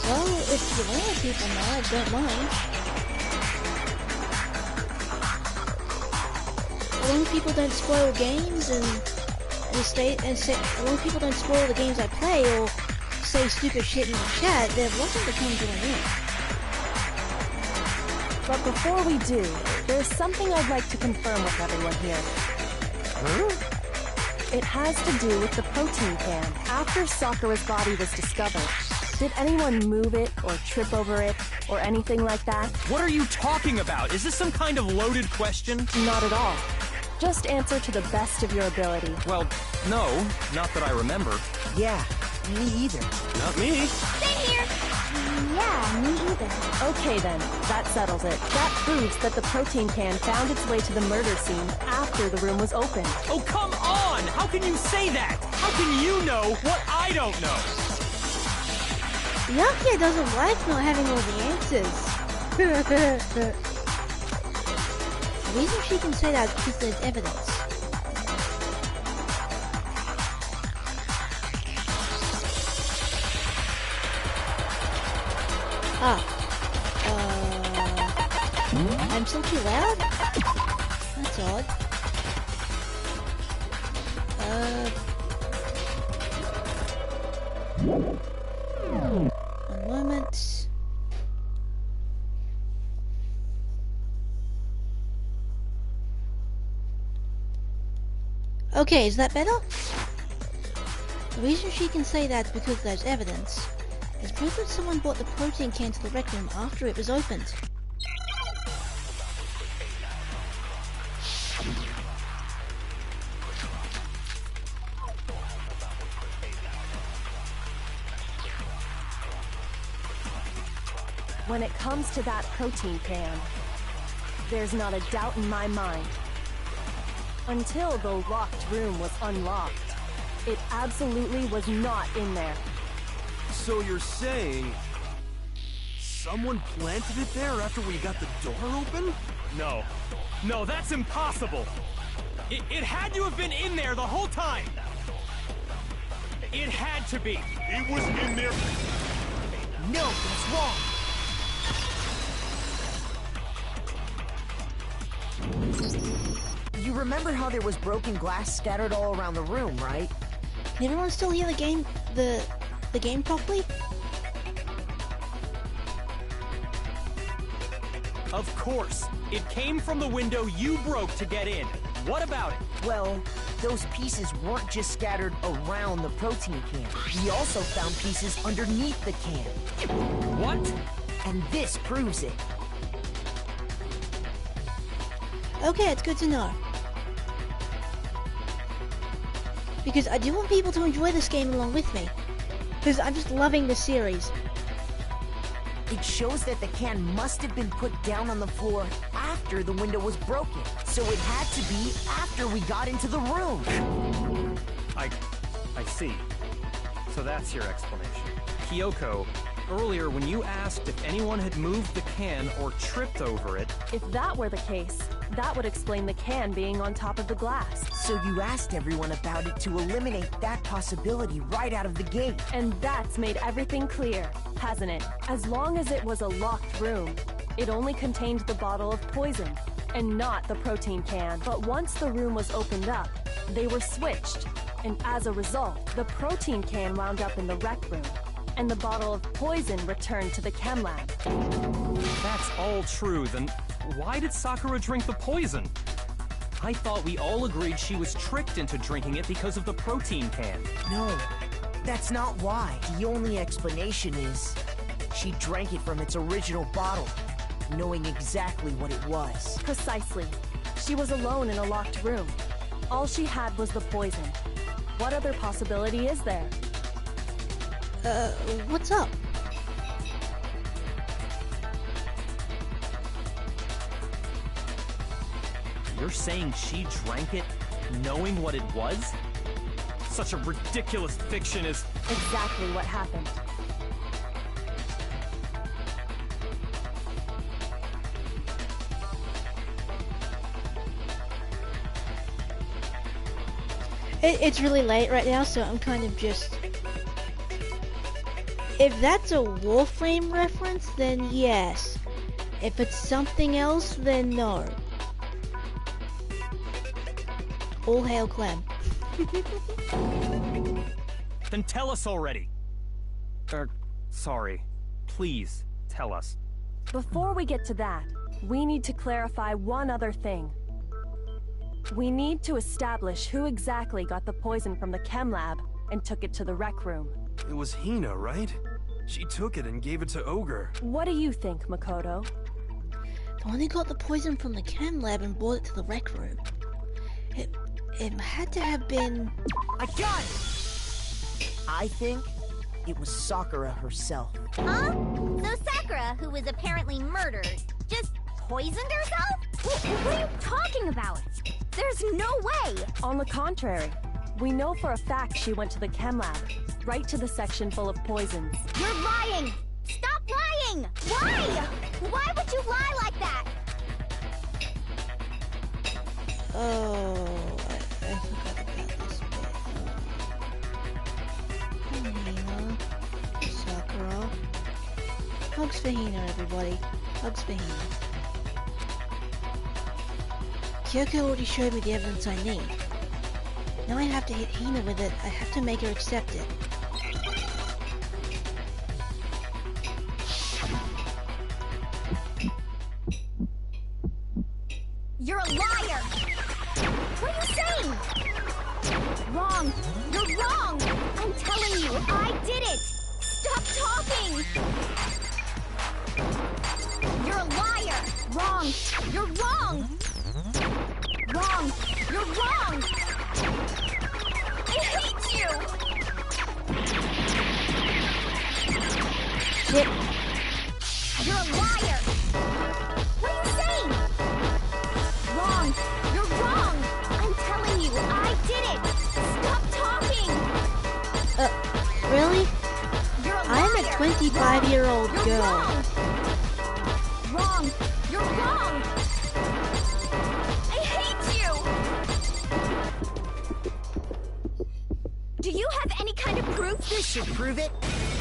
Well, if you want people now, I don't mind. As long as people don't spoil games and say, as long as people don't spoil the games I play or say stupid shit in the chat, they're welcome to come join in. But before we do, there's something I'd like to confirm with everyone here. Huh? It has to do with the protein can. After Sakura's body was discovered, did anyone move it or trip over it or anything like that? What are you talking about? Is this some kind of loaded question? Not at all. Just answer to the best of your ability. Well, no, not that I remember. Yeah, me either. Not me. Same here. Yeah, me either. Okay then, that settles it. That proves that the protein can found its way to the murder scene after the room was opened. Oh, come on! How can you say that? How can you know what I don't know? Yakia doesn't like not having all the answers. The reason she can say that is because there's evidence. I'm still too loud? That's odd. One moment. Okay, is that better? The reason she can say that is because there's evidence. It's proof that someone brought the protein can to the rec room after it was opened. When it comes to that protein can, there's not a doubt in my mind. Until the locked room was unlocked, it absolutely was not in there. So you're saying someone planted it there after we got the door open? No. No, that's impossible! It had to have been in there the whole time! It had to be! It was in there. No, that's wrong. You remember how there was broken glass scattered all around the room, right? Can everyone still hear the game properly? Of course! It came from the window you broke to get in. What about it? Well, those pieces weren't just scattered around the protein can. We also found pieces underneath the can. What? And this proves it. Okay, it's good to know. because I do want people to enjoy this game along with me. Because I'm just loving the series. It shows that the can must have been put down on the floor after the window was broken. So it had to be after we got into the room. I see. So that's your explanation. Kyoko, earlier when you asked if anyone had moved the can or tripped over it... If that were the case, that would explain the can being on top of the glass. So you asked everyone about it to eliminate that possibility right out of the gate. And that's made everything clear, hasn't it? As long as it was a locked room, it only contained the bottle of poison, and not the protein can. But once the room was opened up, they were switched. And as a result, the protein can wound up in the rec room, and the bottle of poison returned to the chem lab. That's all true, then why did Sakura drink the poison? I thought we all agreed she was tricked into drinking it because of the protein can. No, that's not why. The only explanation is she drank it from its original bottle, knowing exactly what it was. Precisely. She was alone in a locked room. All she had was the poison. What other possibility is there? What's up? You're saying she drank it knowing what it was? Such a ridiculous fiction is... Exactly what happened. It's really late right now, so I'm kind of just... If that's a Warframe reference, then yes. If it's something else, then no. All hail Clem. Then tell us already. Sorry. Please, tell us. Before we get to that, we need to clarify one other thing. We need to establish who exactly got the poison from the chem lab and took it to the rec room. It was Hina, right? She took it and gave it to Ogre. What do you think, Makoto? The one who got the poison from the chem lab and brought it to the rec room. It had to have been... I got it! I think it was Sakura herself. Huh? So Sakura, who was apparently murdered, just poisoned herself? What are you talking about? There's no way! On the contrary, we know for a fact she went to the chem lab, right to the section full of poisons. You're lying! Stop lying! Why? Why would you lie like that? Oh, I forgot about this bit. Hina, Sakura. Hugs for Hina, everybody. Hugs for Hina. Kyoko already showed me the evidence I need. Now I have to hit Hina with it. I have to make her accept it. You're a liar! What are you saying? Wrong! You're wrong! I'm telling you, I did it! Stop talking! You're a liar! Wrong! You're wrong! Wrong! You're wrong! I hate you! Shit. You're a liar! What are you saying? Wrong! You're wrong! I'm telling you, I did it! Stop talking! Really? You're a liar! I'm a 25-year-old You're girl. wrong! Wrong! You're wrong! I hate you! Do you have any kind of proof? This should prove it.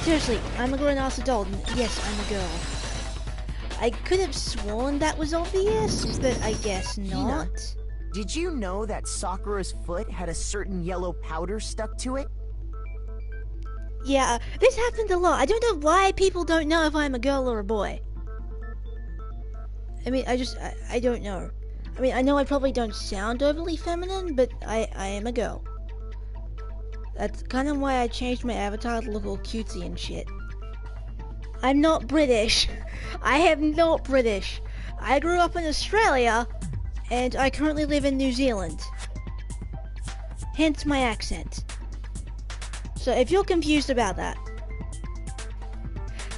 Seriously, I'm a grown-ass adult, and yes, I'm a girl. I could have sworn that was obvious, but I guess not. Hina, did you know that Sakura's foot had a certain yellow powder stuck to it? Yeah, this happened a lot. I don't know why people don't know if I'm a girl or a boy. I mean, I don't know. I mean, I know I probably don't sound overly feminine, but I am a girl. That's kind of why I changed my avatar to look all cutesy and shit. I'm not British. I am not British. I grew up in Australia, and I currently live in New Zealand. hence my accent. So if you're confused about that.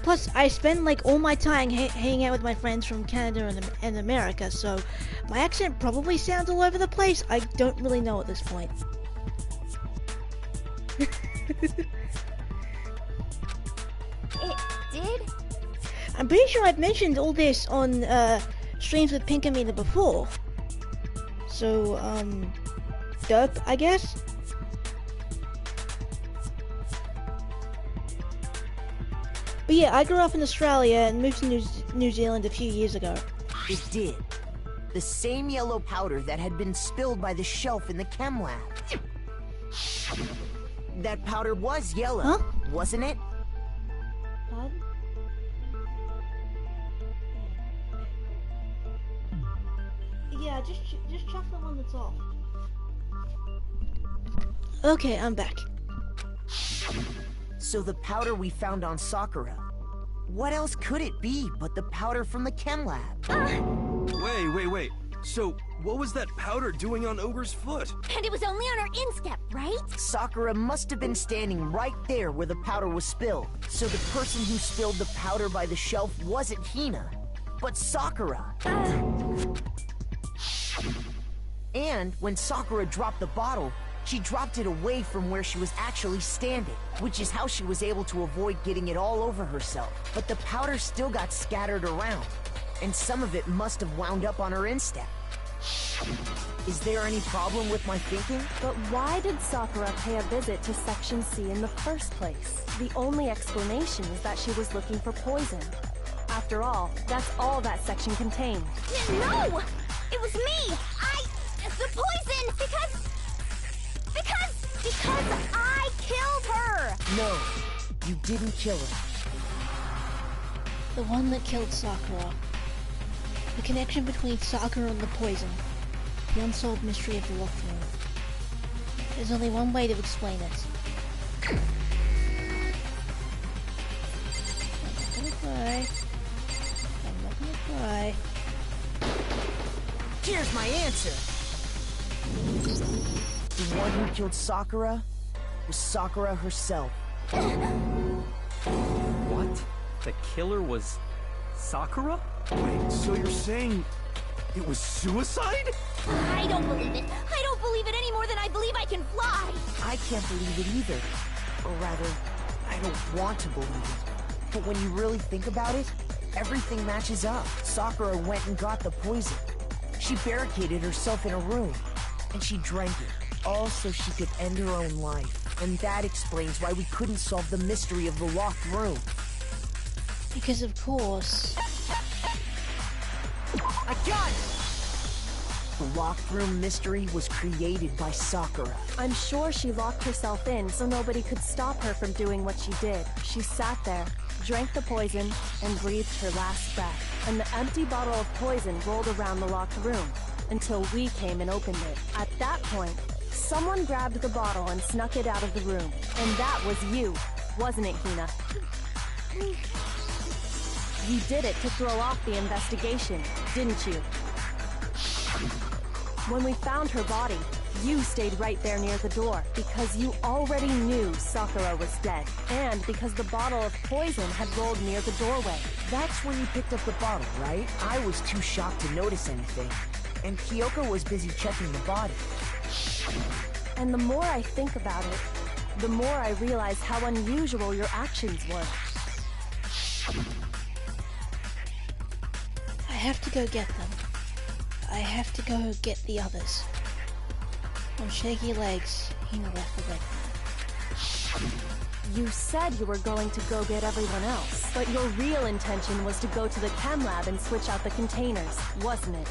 Plus, I spend like all my time hanging out with my friends from Canada and America, so my accent probably sounds all over the place. I don't really know at this point. It did? I'm pretty sure I've mentioned all this on streams with Pink Amina before. So, dope, I guess? But yeah, I grew up in Australia and moved to New Zealand a few years ago. It did. The same yellow powder that had been spilled by the shelf in the chem lab. That powder was yellow, huh? Wasn't it? Pardon? Yeah, just chuck the one that's off. Okay, I'm back. So the powder we found on Sakura. What else could it be but the powder from the chem lab? Wait. So, what was that powder doing on Ogre's foot? And it was only on her instep, right? Sakura must have been standing right there where the powder was spilled. So the person who spilled the powder by the shelf wasn't Hina, but Sakura. And when Sakura dropped the bottle, she dropped it away from where she was actually standing, which is how she was able to avoid getting it all over herself. But the powder still got scattered around, and some of it must have wound up on her instep. Is there any problem with my thinking? But why did Sakura pay a visit to Section C in the first place? The only explanation is that she was looking for poison. After all, that's all that section contained. No! It was me! The poison! Because I killed her! No, you didn't kill her. The one that killed Sakura. The connection between Sakura and the poison. The unsolved mystery of the locked room. There's only one way to explain it. I'm not gonna cry. Here's my answer. The one who killed Sakura was Sakura herself. What? The killer was Sakura? Wait, so you're saying it was suicide? I don't believe it. I don't believe it any more than I believe I can fly. I can't believe it either. Or rather, I don't want to believe it. But when you really think about it, everything matches up. Sakura went and got the poison. She barricaded herself in a room, and she drank it, all so she could end her own life. And that explains why we couldn't solve the mystery of the locked room. Because of course... I got it! The locked room mystery was created by Sakura. I'm sure she locked herself in so nobody could stop her from doing what she did. She sat there, drank the poison, and breathed her last breath. And the empty bottle of poison rolled around the locked room until we came and opened it. At that point, someone grabbed the bottle and snuck it out of the room. And that was you, wasn't it, Hina? You did it to throw off the investigation, didn't you? When we found her body, you stayed right there near the door because you already knew Sakura was dead, and because the bottle of poison had rolled near the doorway. That's when you picked up the bottle, right? I was too shocked to notice anything, and Kyoko was busy checking the body. And the more I think about it, the more I realize how unusual your actions were. I have to go get them. I have to go get the others. On shaky legs, Hina left the red room. You said you were going to go get everyone else, but your real intention was to go to the chem lab and switch out the containers, wasn't it?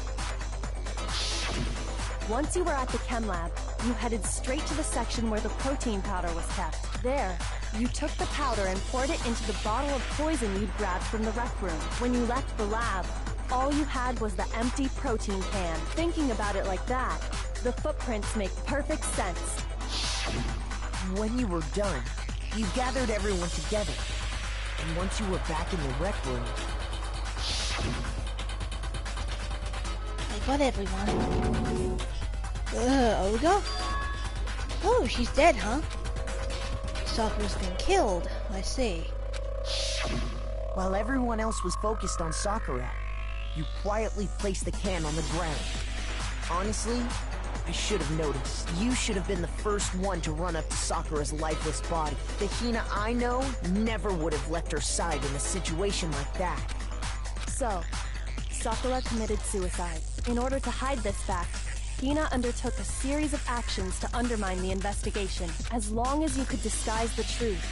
Once you were at the chem lab, you headed straight to the section where the protein powder was kept. There, you took the powder and poured it into the bottle of poison you'd grabbed from the rec room. When you left the lab, all you had was the empty protein can. Thinking about it like that, the footprints make perfect sense. When you were done, you gathered everyone together. And once you were back in the rec room... I got everyone. Olga? Oh, she's dead, huh? Sakura's been killed. I see. While everyone else was focused on Sakura, you quietly placed the can on the ground. Honestly, I should have noticed. You should have been the first one to run up to Sakura's lifeless body. The Hina I know never would have left her side in a situation like that. So, Sakura committed suicide. In order to hide this fact, Hina undertook a series of actions to undermine the investigation. As long as you could disguise the truth,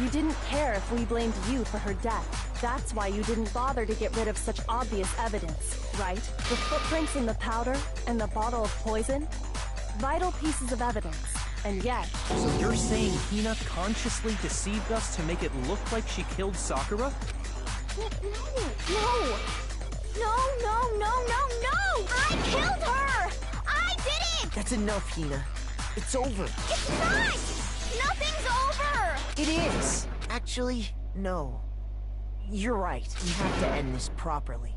you didn't care if we blamed you for her death. That's why you didn't bother to get rid of such obvious evidence, right? The footprints in the powder and the bottle of poison? Vital pieces of evidence. And yet... So you're saying Hina consciously deceived us to make it look like she killed Sakura? No! I killed her! I did it! That's enough, Hina. It's over. It's not! Nothing's over! It is! Actually, no. You're right. We have to end this properly.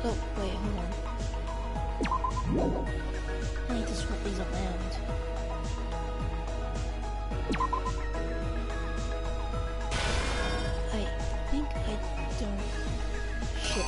Oh, wait, hold on. I need to swap these around. I think I don't... Shit.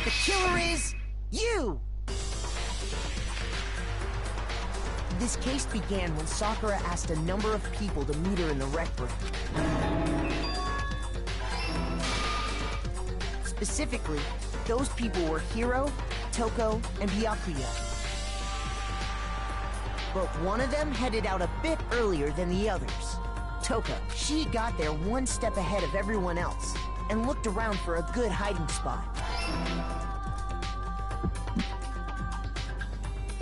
The killer is you! This case began when Sakura asked a number of people to meet her in the rec room. Specifically, those people were Hiro, Toko, and Byakuya. But one of them headed out a bit earlier than the others. Toko, she got there one step ahead of everyone else, and looked around for a good hiding spot.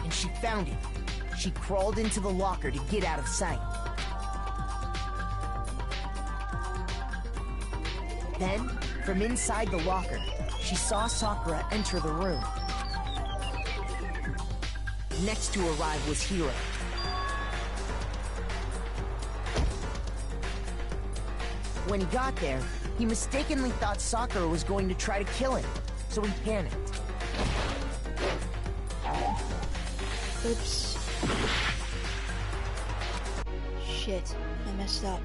And she found it. She crawled into the locker to get out of sight. Then, from inside the locker, she saw Sakura enter the room. Next to arrive was Hiro. When he got there, he mistakenly thought Sakura was going to try to kill him, so he panicked. Oops. Shit, I messed up.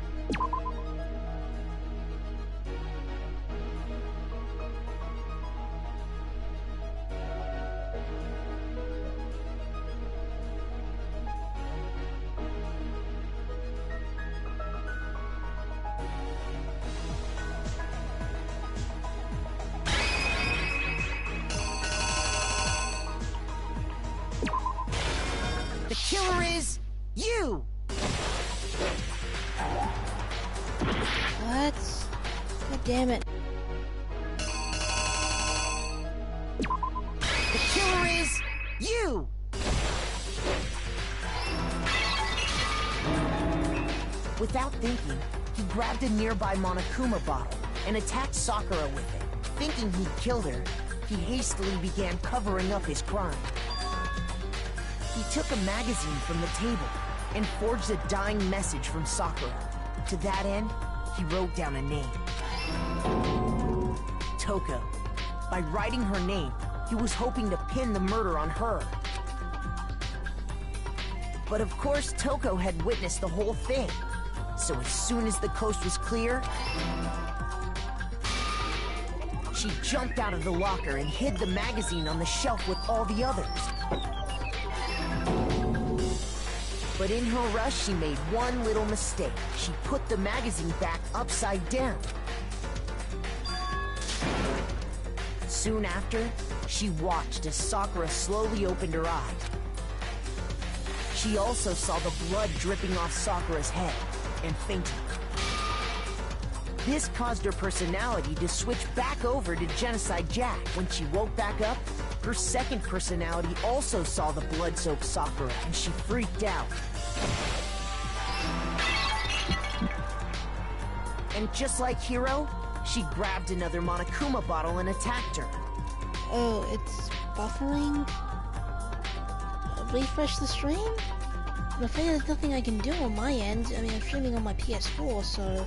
The killer is you! You! Without thinking, he grabbed a nearby Monokuma bottle and attacked Sakura with it. Thinking he'd killed her, he hastily began covering up his crime. He took a magazine from the table and forged a dying message from Sakura. To that end, he wrote down a name. Toko. By writing her name, he was hoping to pin the murder on her. But of course, Toko had witnessed the whole thing. So as soon as the coast was clear, she jumped out of the locker and hid the magazine on the shelf with all the others. But in her rush, she made one little mistake. She put the magazine back upside down. Soon after, she watched as Sakura slowly opened her eyes. She also saw the blood dripping off Sakura's head and fainted. This caused her personality to switch back over to Genocide Jack. When she woke back up, her second personality also saw the blood-soaked Sakura, and she freaked out. And just like Hiro, she grabbed another Monokuma bottle and attacked her. Oh, it's buffering? Refresh the stream? I'm afraid there's nothing I can do on my end. I mean, I'm streaming on my PS4, so...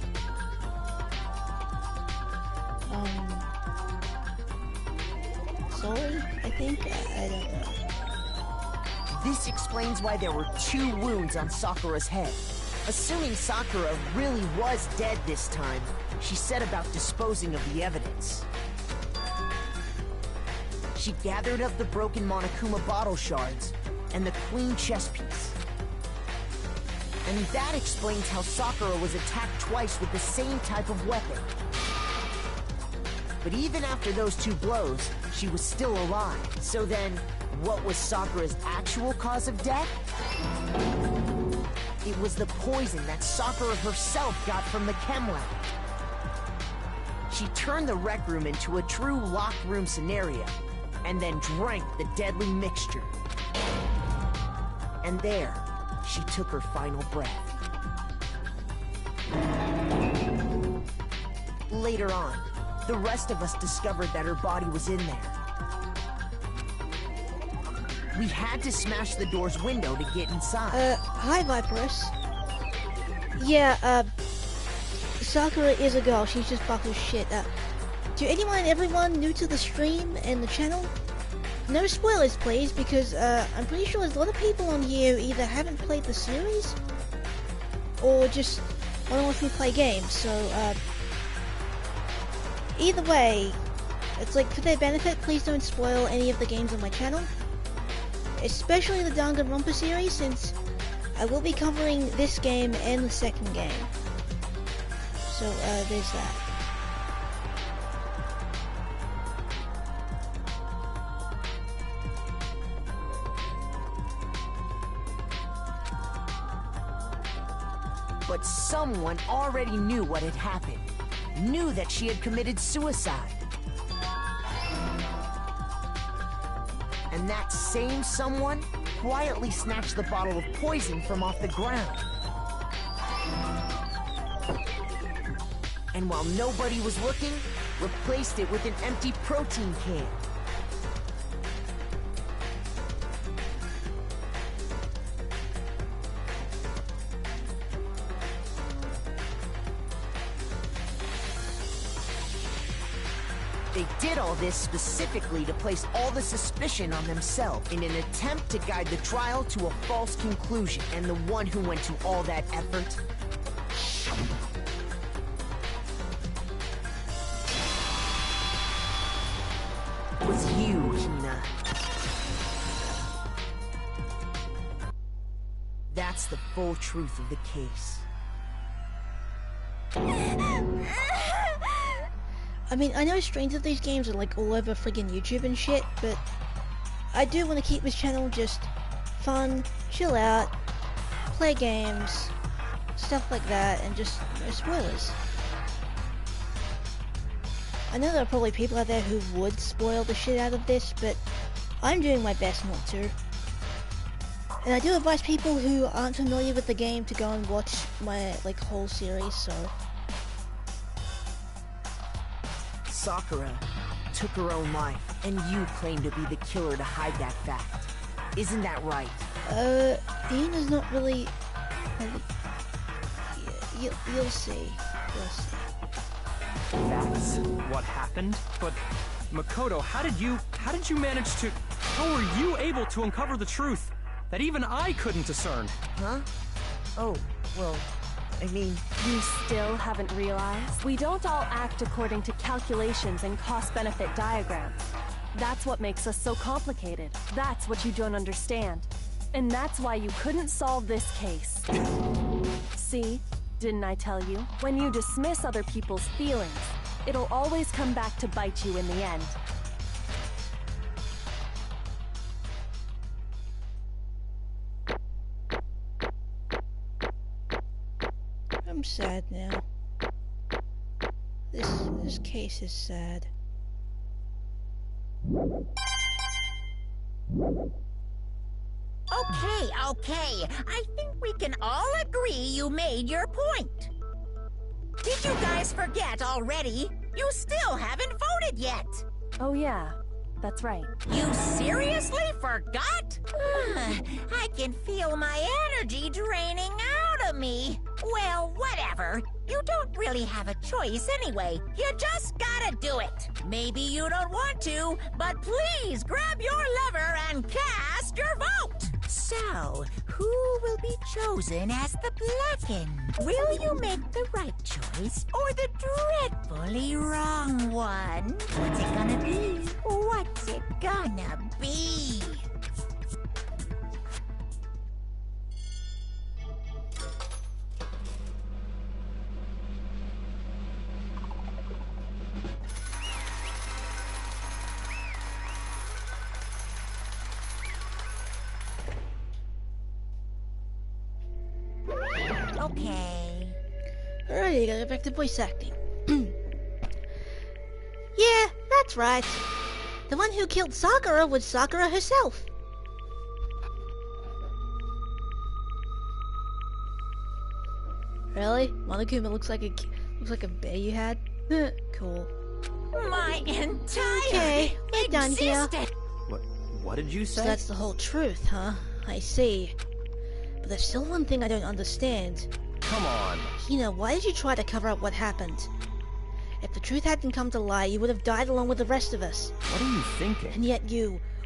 Sorry, I think? I don't know. This explains why there were 2 wounds on Sakura's head. Assuming Sakura really was dead this time, she set about disposing of the evidence. She gathered up the broken Monokuma bottle shards and the queen chess piece. And that explains how Sakura was attacked twice with the same type of weapon. But even after those 2 blows, she was still alive. So then, what was Sakura's actual cause of death? It was the poison that Sakura herself got from the chem lab. She turned the rec room into a true locked room scenario, and then drank the deadly mixture. And there, she took her final breath. Later on, the rest of us discovered that her body was in there. We had to smash the door's window to get inside. Hi, Viperous. Yeah, Sakura is a girl. She's just buff as shit. To everyone new to the stream and the channel, no spoilers, please, because I'm pretty sure there's a lot of people on here who either haven't played the series or just want to watch me play games. So, either way, it's like for their benefit, please don't spoil any of the games on my channel, especially the Danganronpa series, since I will be covering this game and the second game. So, there's that. But someone already knew what had happened. Knew that she had committed suicide. And that same someone quietly snatched the bottle of poison from off the ground. And while nobody was looking, replaced it with an empty protein can. They did all this specifically to place all the suspicion on themselves in an attempt to guide the trial to a false conclusion. And the one who went to all that effort was you, Hina. That's the full truth of the case. I mean, I know streams of these games are like all over friggin' YouTube and shit, but I do want to keep this channel just fun, chill out, play games, stuff like that, and just no spoilers. I know there are probably people out there who would spoil the shit out of this, but I'm doing my best not to. And I do advise people who aren't familiar with the game to go and watch my, like, whole series, so... Sakura took her own life, and you claim to be the killer to hide that fact. Isn't that right? Ina's not really... You'll see. You'll see. That's what happened? But, Makoto, how did you manage to... How were you able to uncover the truth that even I couldn't discern? Huh? Oh, well, I mean... You still haven't realized? We don't all act according to calculations and cost-benefit diagrams. That's what makes us so complicated. That's what you don't understand. And that's why you couldn't solve this case. See? Didn't I tell you? When you dismiss other people's feelings, it'll always come back to bite you in the end. I'm sad now. This case is sad. Okay. I think we can all agree you made your point. Did you guys forget already? You still haven't voted yet. Oh yeah, that's right. You seriously forgot? I can feel my energy draining out of me. Well, whatever. You don't really have a choice anyway. You just gotta do it. Maybe you don't want to, but please grab your lever and cast your vote. So, who will be chosen as the Blackened? Will you make the right choice or the dreadfully wrong one? What's it gonna be? What's it gonna be? Okay. Alrighty, gotta go back to voice acting. Yeah, that's right. The one who killed Sakura was Sakura herself. Really? Monokuma looks like a bear you had? Cool. My entire Okay, we're done here. existence. What did you say? So that's the whole truth, huh? I see. But there's still one thing I don't understand. Come on. Hina, why did you try to cover up what happened? If the truth hadn't come to light, you would have died along with the rest of us. What are you thinking? And yet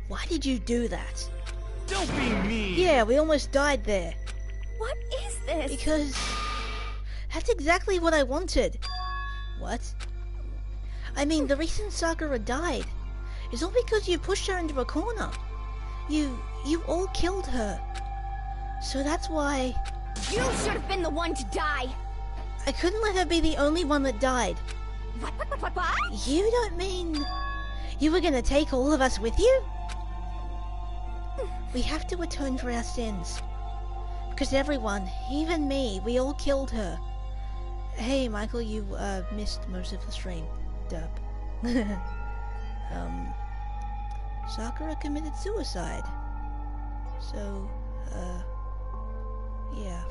why did you do that? Don't be mean! Yeah, we almost died there. What is this? Because that's exactly what I wanted. What? I mean, the reason Sakura died is all because you pushed her into a corner. You all killed her. So that's why... You should have been the one to die! I couldn't let her be the only one that died. What? You don't mean... You were gonna take all of us with you? We have to atone for our sins. Because everyone, even me, we all killed her. Hey, Michael, you, missed most of the stream. Dub. Sakura committed suicide. So, yeah.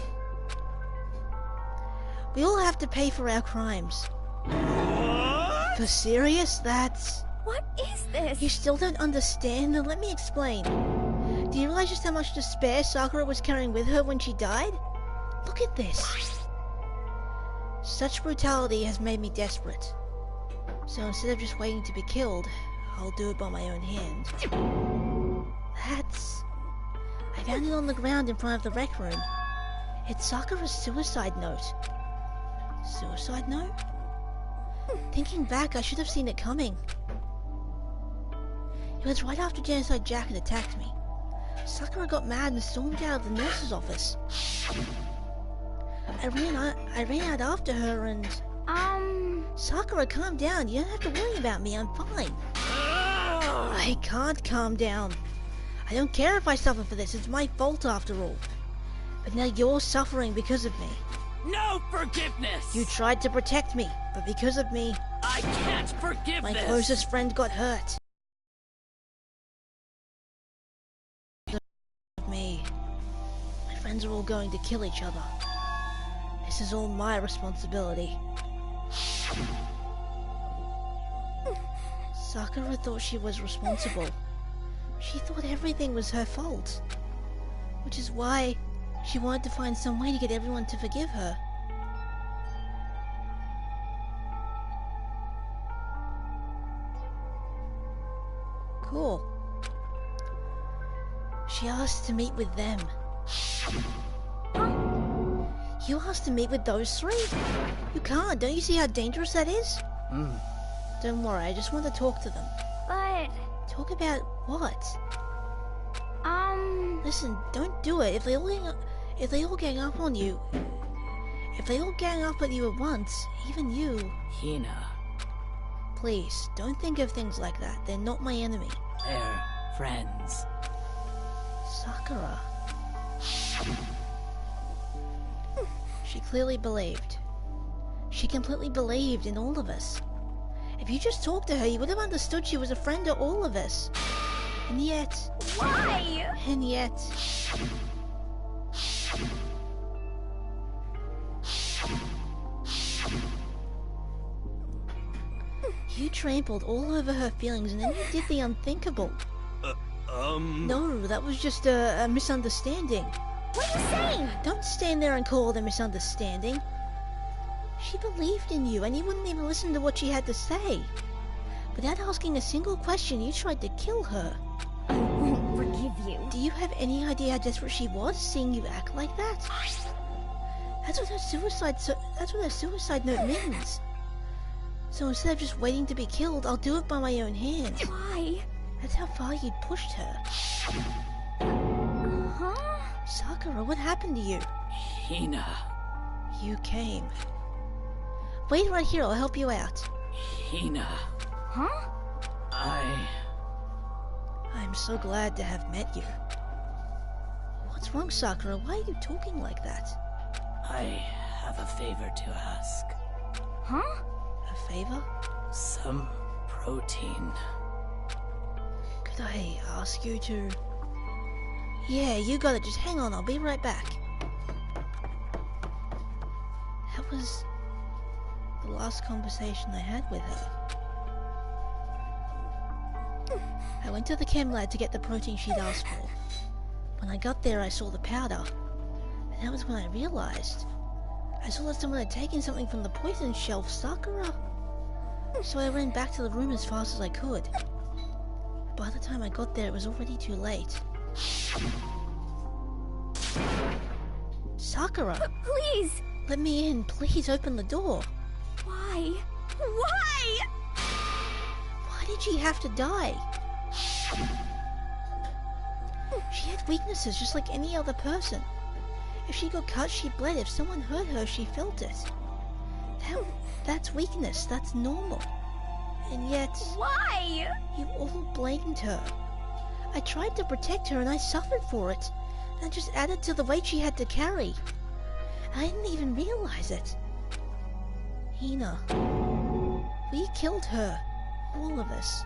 We all have to pay for our crimes. What? For serious? That's... What is this? You still don't understand? Then let me explain. Do you realize just how much despair Sakura was carrying with her when she died? Look at this. Such brutality has made me desperate. So instead of just waiting to be killed, I'll do it by my own hand. That's... I found it on the ground in front of the rec room. It's Sakura's suicide note. Suicide note? Thinking back, I should have seen it coming. It was right after Genocide Jack had attacked me. Sakura got mad and stormed out of the nurse's office. I ran out after her and... Sakura, calm down. You don't have to worry about me. I'm fine. I can't calm down. I don't care if I suffer for this. It's my fault after all. But now you're suffering because of me. No forgiveness! You tried to protect me, but because of me, I can't forgive my this! closest friend got hurt. friends are all going to kill each other. This is all my responsibility. Sakura thought she was responsible. She thought everything was her fault. Which is why she wanted to find some way to get everyone to forgive her. Cool. She asked to meet with them. You asked to meet with those three? You can't. Don't you see how dangerous that is? Don't worry, I just want to talk to them. But... Talk about what? Listen, don't do it. If they all gang up on you... If they all gang up on you at once, even you... Hina, Please, don't think of things like that. They're not my enemy. they're friends. Sakura. She clearly believed. She completely believed in all of us. If you just talked to her, you would have understood she was a friend to all of us. And yet... Why? And yet... You trampled all over her feelings and then you did the unthinkable. No, that was just a misunderstanding. What are you saying? Don't stand there and call it a misunderstanding. She believed in you and you wouldn't even listen to what she had to say. Without asking a single question, you tried to kill her. I won't forgive you. Do you have any idea how desperate she was, seeing you act like that? That's what her suicide note means. So instead of just waiting to be killed, I'll do it by my own hands. Why? That's how far you pushed her. Huh? Sakura, what happened to you? Hina, You came. Wait right here, I'll help you out. Hina, Huh? I'm so glad to have met you. What's wrong, Sakura? Why are you talking like that? I have a favor to ask. Huh? A favor? Some protein. Could I ask you to... Yeah, you got it. Just hang on, I'll be right back. That was the last conversation I had with her. I went to the chem lab to get the protein she'd asked for. When I got there, I saw the powder. And that was when I realized. I saw that someone had taken something from the poison shelf, Sakura. So I ran back to the room as fast as I could. By the time I got there, it was already too late. Sakura! Please! Let me in. Please open the door. Why? Why? Why did she have to die? She had weaknesses just like any other person. If she got cut, she bled. If someone hurt her, she felt it. That's weakness. That's normal. And yet... Why? You all blamed her. I tried to protect her and I suffered for it. And it just added to the weight she had to carry. I didn't even realize it. Hina. We killed her. All of us.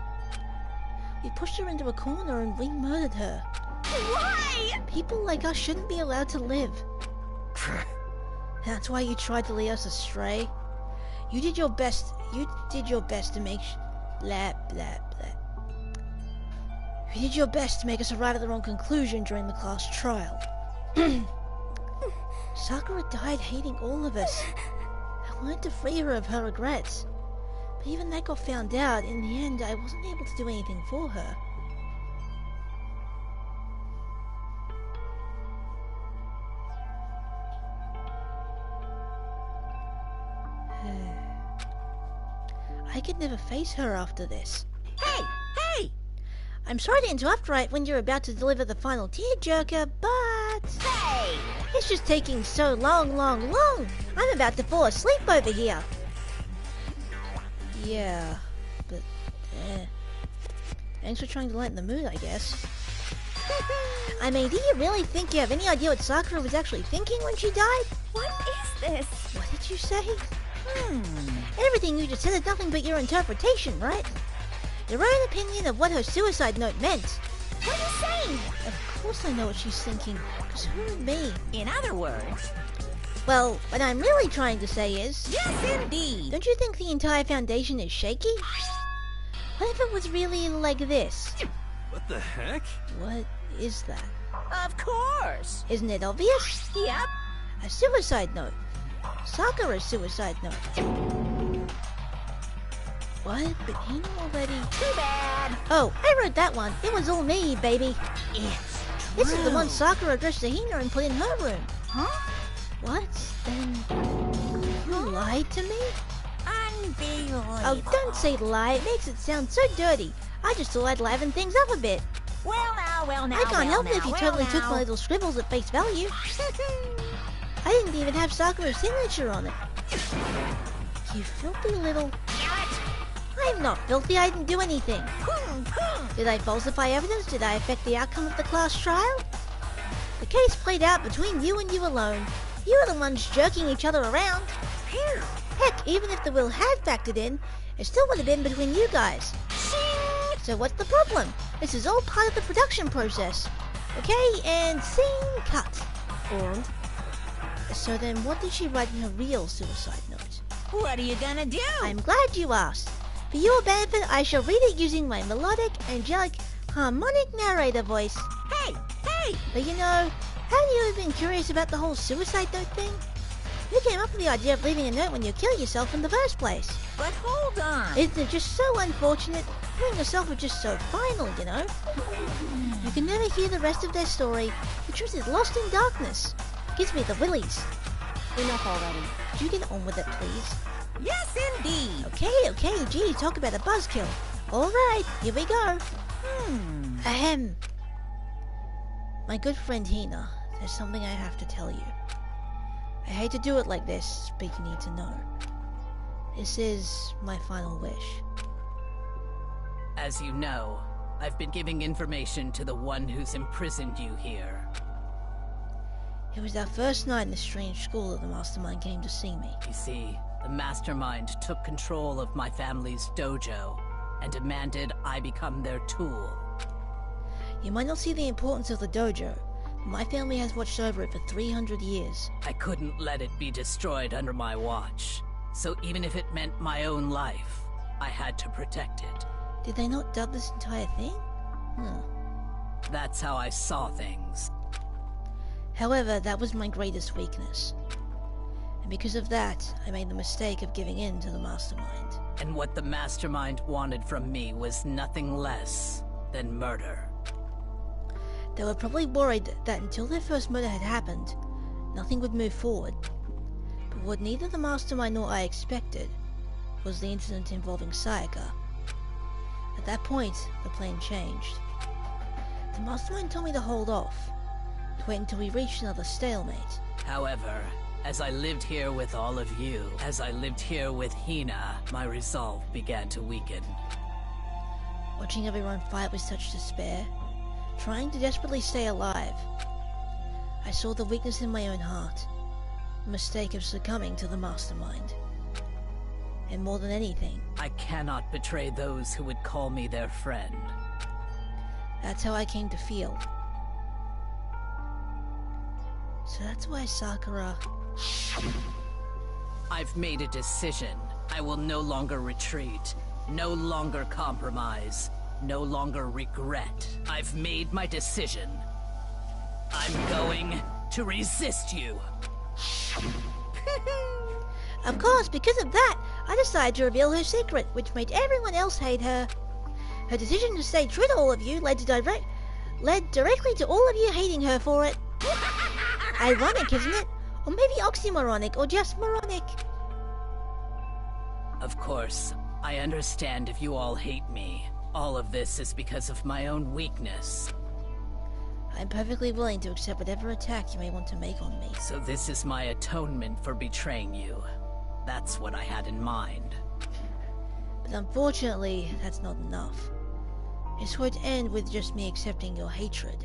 We pushed her into a corner and we murdered her. Why? People like us shouldn't be allowed to live. That's why you tried to lead us astray. You did your best. You did your best to make blah blah blah. You did your best to make us arrive at the wrong conclusion during the class trial. Sakura died hating all of us. I wanted to free her of her regrets. But even that got found out. In the end, I wasn't able to do anything for her. I could never face her after this. Hey! Hey! I'm sorry to interrupt right when you're about to deliver the final tearjerker, but... Hey! It's just taking so long. I'm about to fall asleep over here. Yeah, but... Thanks for trying to lighten the mood, I guess. I mean, do you really think you have any idea what Sakura was actually thinking when she died? What is this? What did you say? Everything you just said is nothing but your interpretation, right? Your own opinion of what her suicide note meant. What are you saying? Of course I know what she's thinking, because who would me? In other words, Well, what I'm really trying to say is... yes, indeed. Don't you think the entire foundation is shaky? What if it was really like this? What the heck? What is that? Of course. Isn't it obvious? Yep. A suicide note. Sakura's suicide note. What? But he knew already. Too bad. Oh, I wrote that one. It was all me, baby. It's This is the one true. Sakura addressed to Hina and put in her room. Huh? What? Then you lied to me? Unbelievable. Oh, don't say lie. It makes it sound so dirty. I just thought I'd liven things up a bit. Well now. I can't help it if you totally took my little scribbles at face value. I didn't even have Sakura's signature on it. You filthy little... I'm not filthy. I didn't do anything. Did I falsify evidence? Did I affect the outcome of the class trial? The case played out between you and you alone. You were the ones jerking each other around. Heck, even if the will had factored in, it still would have been between you guys. So what's the problem? This is all part of the production process. Okay, and scene cut. And? So then what did she write in her real suicide note? What are you gonna do? I'm glad you asked. For your benefit, I shall read it using my melodic, angelic, harmonic narrator voice. Hey! But you know, haven't you ever been curious about the whole suicide note thing? Who came up with the idea of leaving a note when you kill yourself in the first place? But hold on. Isn't it just so unfortunate? Killing yourself was just so final, you know? You can never hear the rest of their story. The truth is lost in darkness. Gives me the willies. Enough already. Could you get on with it, please? Yes, indeed. Okay, gee, talk about a buzzkill. Alright, here we go. Ahem. My good friend Hina, there's something I have to tell you. I hate to do it like this, but you need to know. This is my final wish. As you know, I've been giving information to the one who's imprisoned you here. It was our first night in the strange school that the Mastermind came to see me. You see, the Mastermind took control of my family's dojo and demanded I become their tool. You might not see the importance of the dojo, but my family has watched over it for 300 years. I couldn't let it be destroyed under my watch. So even if it meant my own life, I had to protect it. Did they not dub this entire thing? That's how I saw things. However, that was my greatest weakness. And because of that, I made the mistake of giving in to the Mastermind. And what the Mastermind wanted from me was nothing less than murder. They were probably worried that until their first murder had happened, nothing would move forward. But what neither the Mastermind nor I expected was the incident involving Sayaka. At that point, the plan changed. The Mastermind told me to hold off, to wait until we reached another stalemate. However, as I lived here with all of you, as I lived here with Hina, my resolve began to weaken. Watching everyone fight with such despair, trying to desperately stay alive, I saw the weakness in my own heart, the mistake of succumbing to the Mastermind. And more than anything, I cannot betray those who would call me their friend. that's how I came to feel. So that's why Sakura... I've made a decision. I will no longer retreat, no longer compromise, no longer regret. I've made my decision. I'm going to resist you. Of course, because of that, I decided to reveal her secret, which made everyone else hate her. Her decision to stay true to all of you led directly to all of you hating her for it. Ironic, isn't it? Or maybe oxymoronic, or just moronic. Of course, I understand if you all hate me. All of this is because of my own weakness. I'm perfectly willing to accept whatever attack you may want to make on me. So this is my atonement for betraying you. That's what I had in mind. But unfortunately, that's not enough. This won't end with just me accepting your hatred.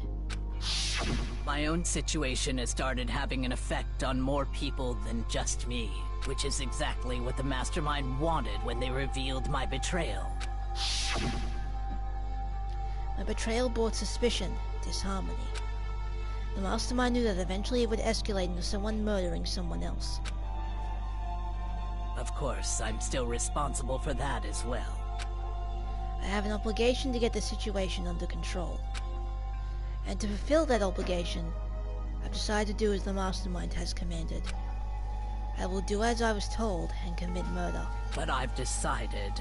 My own situation has started having an effect on more people than just me, which is exactly what the Mastermind wanted when they revealed my betrayal. My betrayal brought suspicion, disharmony. The mastermind knew that eventually it would escalate into someone murdering someone else. Of course, I'm still responsible for that as well. I have an obligation to get the situation under control. And to fulfill that obligation, I've decided to do as the mastermind has commanded. I will do as I was told and commit murder. But I've decided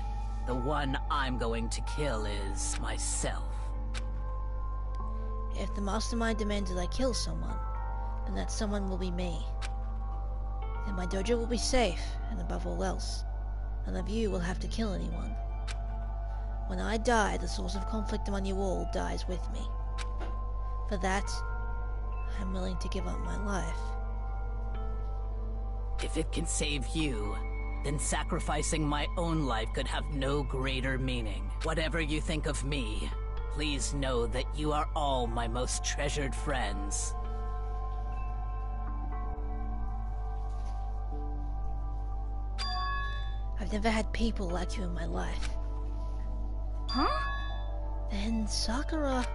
the one I'm going to kill is myself. If the mastermind demands that I kill someone, then that someone will be me. Then my dojo will be safe, and above all else, none of you will have to kill anyone. When I die, the source of conflict among you all dies with me. For that, I'm willing to give up my life. If it can save you, then sacrificing my own life could have no greater meaning. Whatever you think of me, please know that you are all my most treasured friends. I've never had people like you in my life. Huh? Then Sakura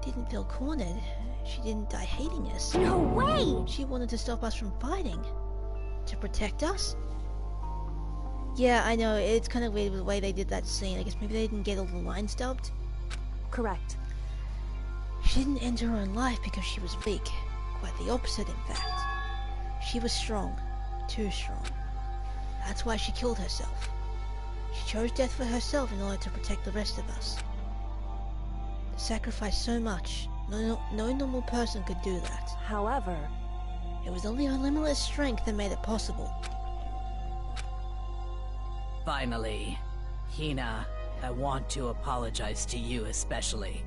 didn't feel cornered. She didn't die hating us. No way! She wanted to stop us from fighting. To protect us? Yeah, I know, it's kind of weird with the way they did that scene. I guess maybe they didn't get all the lines dubbed. Correct. She didn't end her own life because she was weak. Quite the opposite, in fact. She was strong. Too strong. That's why she killed herself. She chose death for herself in order to protect the rest of us. To sacrifice so much, no normal person could do that. However, it was only her limitless strength that made it possible. Finally, Hina, I want to apologize to you especially.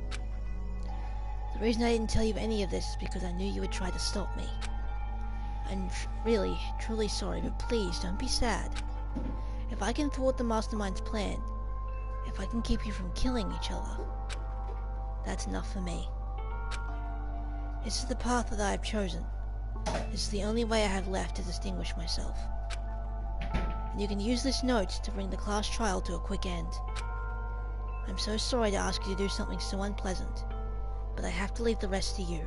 The reason I didn't tell you any of this is because I knew you would try to stop me. I'm really, truly sorry, but please don't be sad. If I can thwart the Mastermind's plan, if I can keep you from killing each other, that's enough for me. This is the path that I have chosen. This is the only way I have left to distinguish myself. And you can use this note to bring the class trial to a quick end. I'm so sorry to ask you to do something so unpleasant, but I have to leave the rest to you.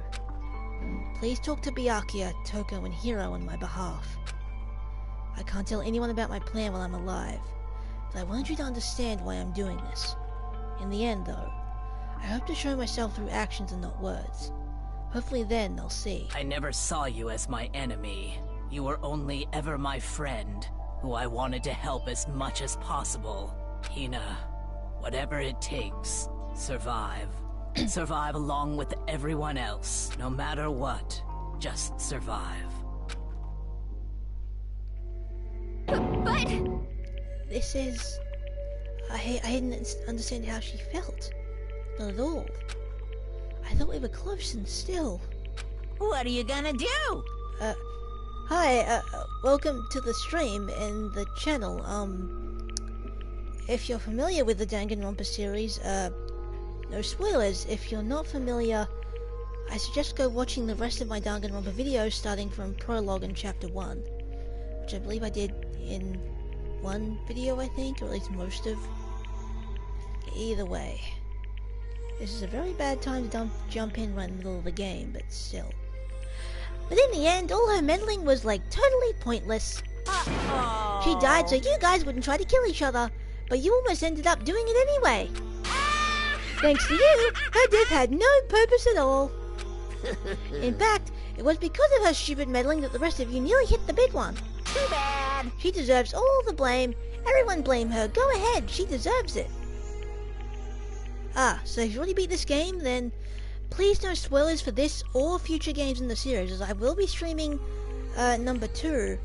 Please talk to Byakuya, Toko, and Hiro on my behalf. I can't tell anyone about my plan while I'm alive, but I want you to understand why I'm doing this. In the end, though, I hope to show myself through actions and not words. Hopefully then they'll see. I never saw you as my enemy. You were only ever my friend, who I wanted to help as much as possible. Hina, whatever it takes, survive. Survive along with everyone else, no matter what. Just survive. But... This is... I didn't understand how she felt. Not at all. I thought we were close and still. What are you gonna do? Hi, welcome to the stream and the channel. If you're familiar with the Danganronpa series, no spoilers. If you're not familiar, I suggest go watching the rest of my Danganronpa videos starting from Prologue and Chapter 1, which I believe I did in one video, I think, or at least most of. Either way. This is a very bad time to jump in right in the middle of the game, but still. But in the end, all her meddling was, like, totally pointless. She died so you guys wouldn't try to kill each other, but you almost ended up doing it anyway. Thanks to you, her death had no purpose at all. In fact, it was because of her stupid meddling that the rest of you nearly hit the big one. Too bad. She deserves all the blame. Everyone blame her. Go ahead, she deserves it. So if you already beat this game, then please no spoilers for this or future games in the series, as I will be streaming number 2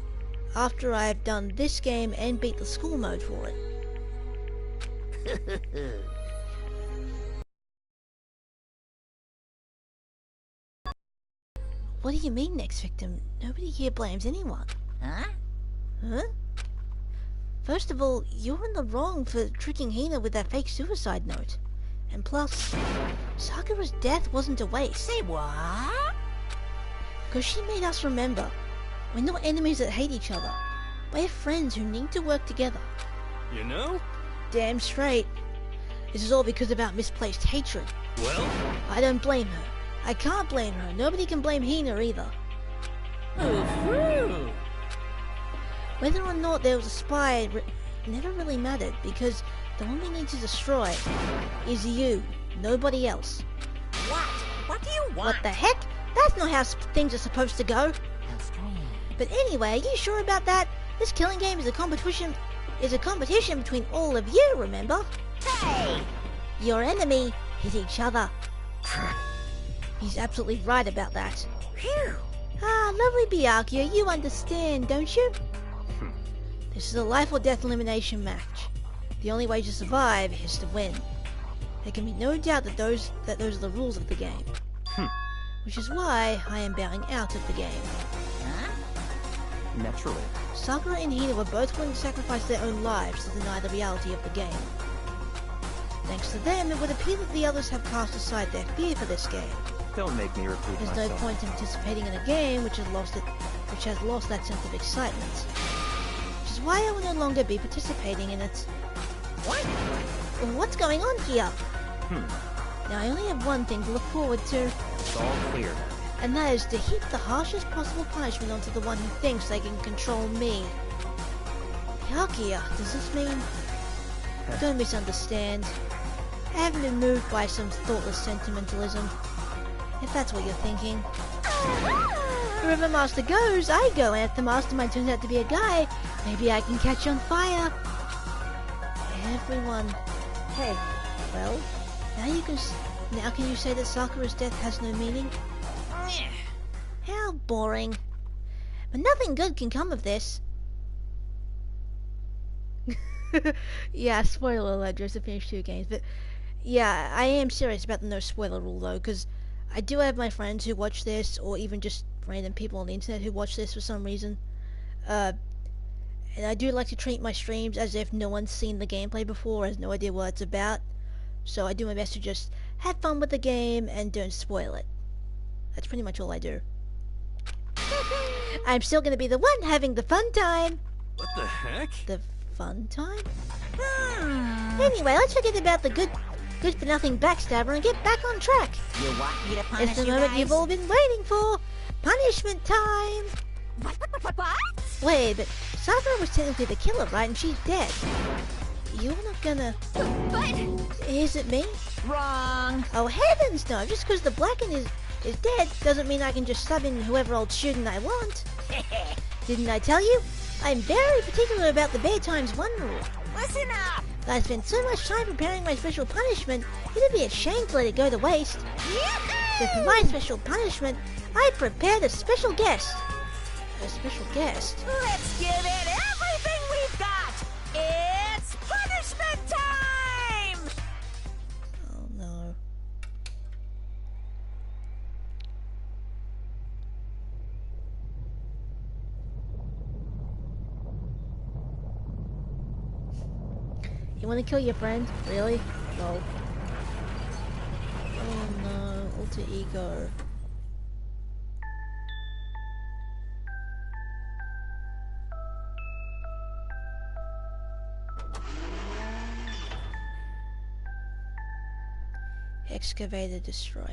after I have done this game and beat the school mode for it. What do you mean, next victim? Nobody here blames anyone. Huh? Huh? First of all, you're in the wrong for tricking Hina with that fake suicide note. And plus, Sakura's death wasn't a waste. Say what? Because she made us remember, we're not enemies that hate each other. We're friends who need to work together. You know? Damn straight. This is all because of our misplaced hatred. Well? I don't blame her. I can't blame her. Nobody can blame Hina either. Ooh-hoo. Whether or not there was a spy never really mattered, because the one we need to destroy is you, nobody else. What? What do you want? What the heck? That's not how things are supposed to go. How strange. But anyway, are you sure about that? This killing game is a competition between all of you, remember? Hey! Your enemy is each other. He's absolutely right about that. Phew! Ah, lovely Byakuya, you understand, don't you? This is a life or death elimination match. The only way to survive is to win. There can be no doubt that those are the rules of the game. Which is why I am bowing out of the game. Huh? Naturally. Sakura and Hina were both willing to sacrifice their own lives to deny the reality of the game. Thanks to them, it would appear that the others have cast aside their fear for this game. Don't make me repeat There's myself. no point in participating in a game which has lost that sense of excitement. Which is why I will no longer be participating in it. What? Well, what's going on here? Now I only have one thing to look forward to, It's all clear. and that is to heap the harshest possible punishment onto the one who thinks they can control me. Byakuya, does this mean... Don't misunderstand. I haven't been moved by some thoughtless sentimentalism. If that's what you're thinking. Wherever Master goes, I go, and if the mastermind turns out to be a guy, maybe I can catch on fire. Everyone. Hey, well, now can you say that Sakura's death has no meaning? How boring. But nothing good can come of this. Yeah, spoiler alert, Joseph finished 2 games, but yeah, I am serious about the no spoiler rule though, because I do have my friends who watch this, or even just random people on the internet who watch this for some reason. And I do like to treat my streams as if no one's seen the gameplay before, has no idea what it's about. So I do my best to just have fun with the game and don't spoil it. That's pretty much all I do. I'm still gonna be the one having the fun time. What the heck? The fun time? Anyway, let's forget about the good for nothing backstabber and get back on track. You want me to punish It's the you moment guys? you've all been waiting for. Punishment time. What? Wait, but Sakura was technically the killer, right? And she's dead. You're not gonna... But... Is it me? Wrong. Oh heavens no, just because the Blacken is dead doesn't mean I can just sub in whoever old student I want. Didn't I tell you? I'm very particular about the Bear Times 1 rule. Listen up. I spent so much time preparing my special punishment, it'd be a shame to let it go to waste. So for my special punishment, I prepared a special guest. A special guest? Let's give it everything we've got. It's punishment time. Oh no. You want to kill your friend? Really? No. Oh no, alter ego. Excavator destroyer.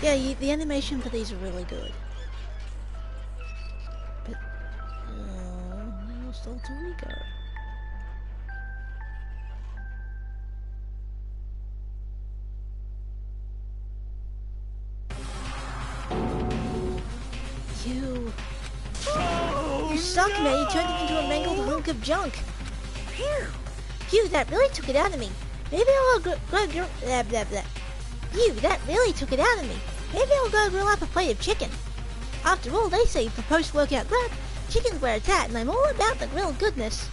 Yeah, the animation for these are really good. But, I lost alter ego. You suck, man. You turned it into a mangled hunk of junk. Phew, that really took it out of me. Maybe I'll go blah, blah, blah. Phew, that really took it out of me. Maybe I'll go grill up a plate of chicken. After all, they say for post-workout grub, chicken's where it's at, and I'm all about the grilled goodness.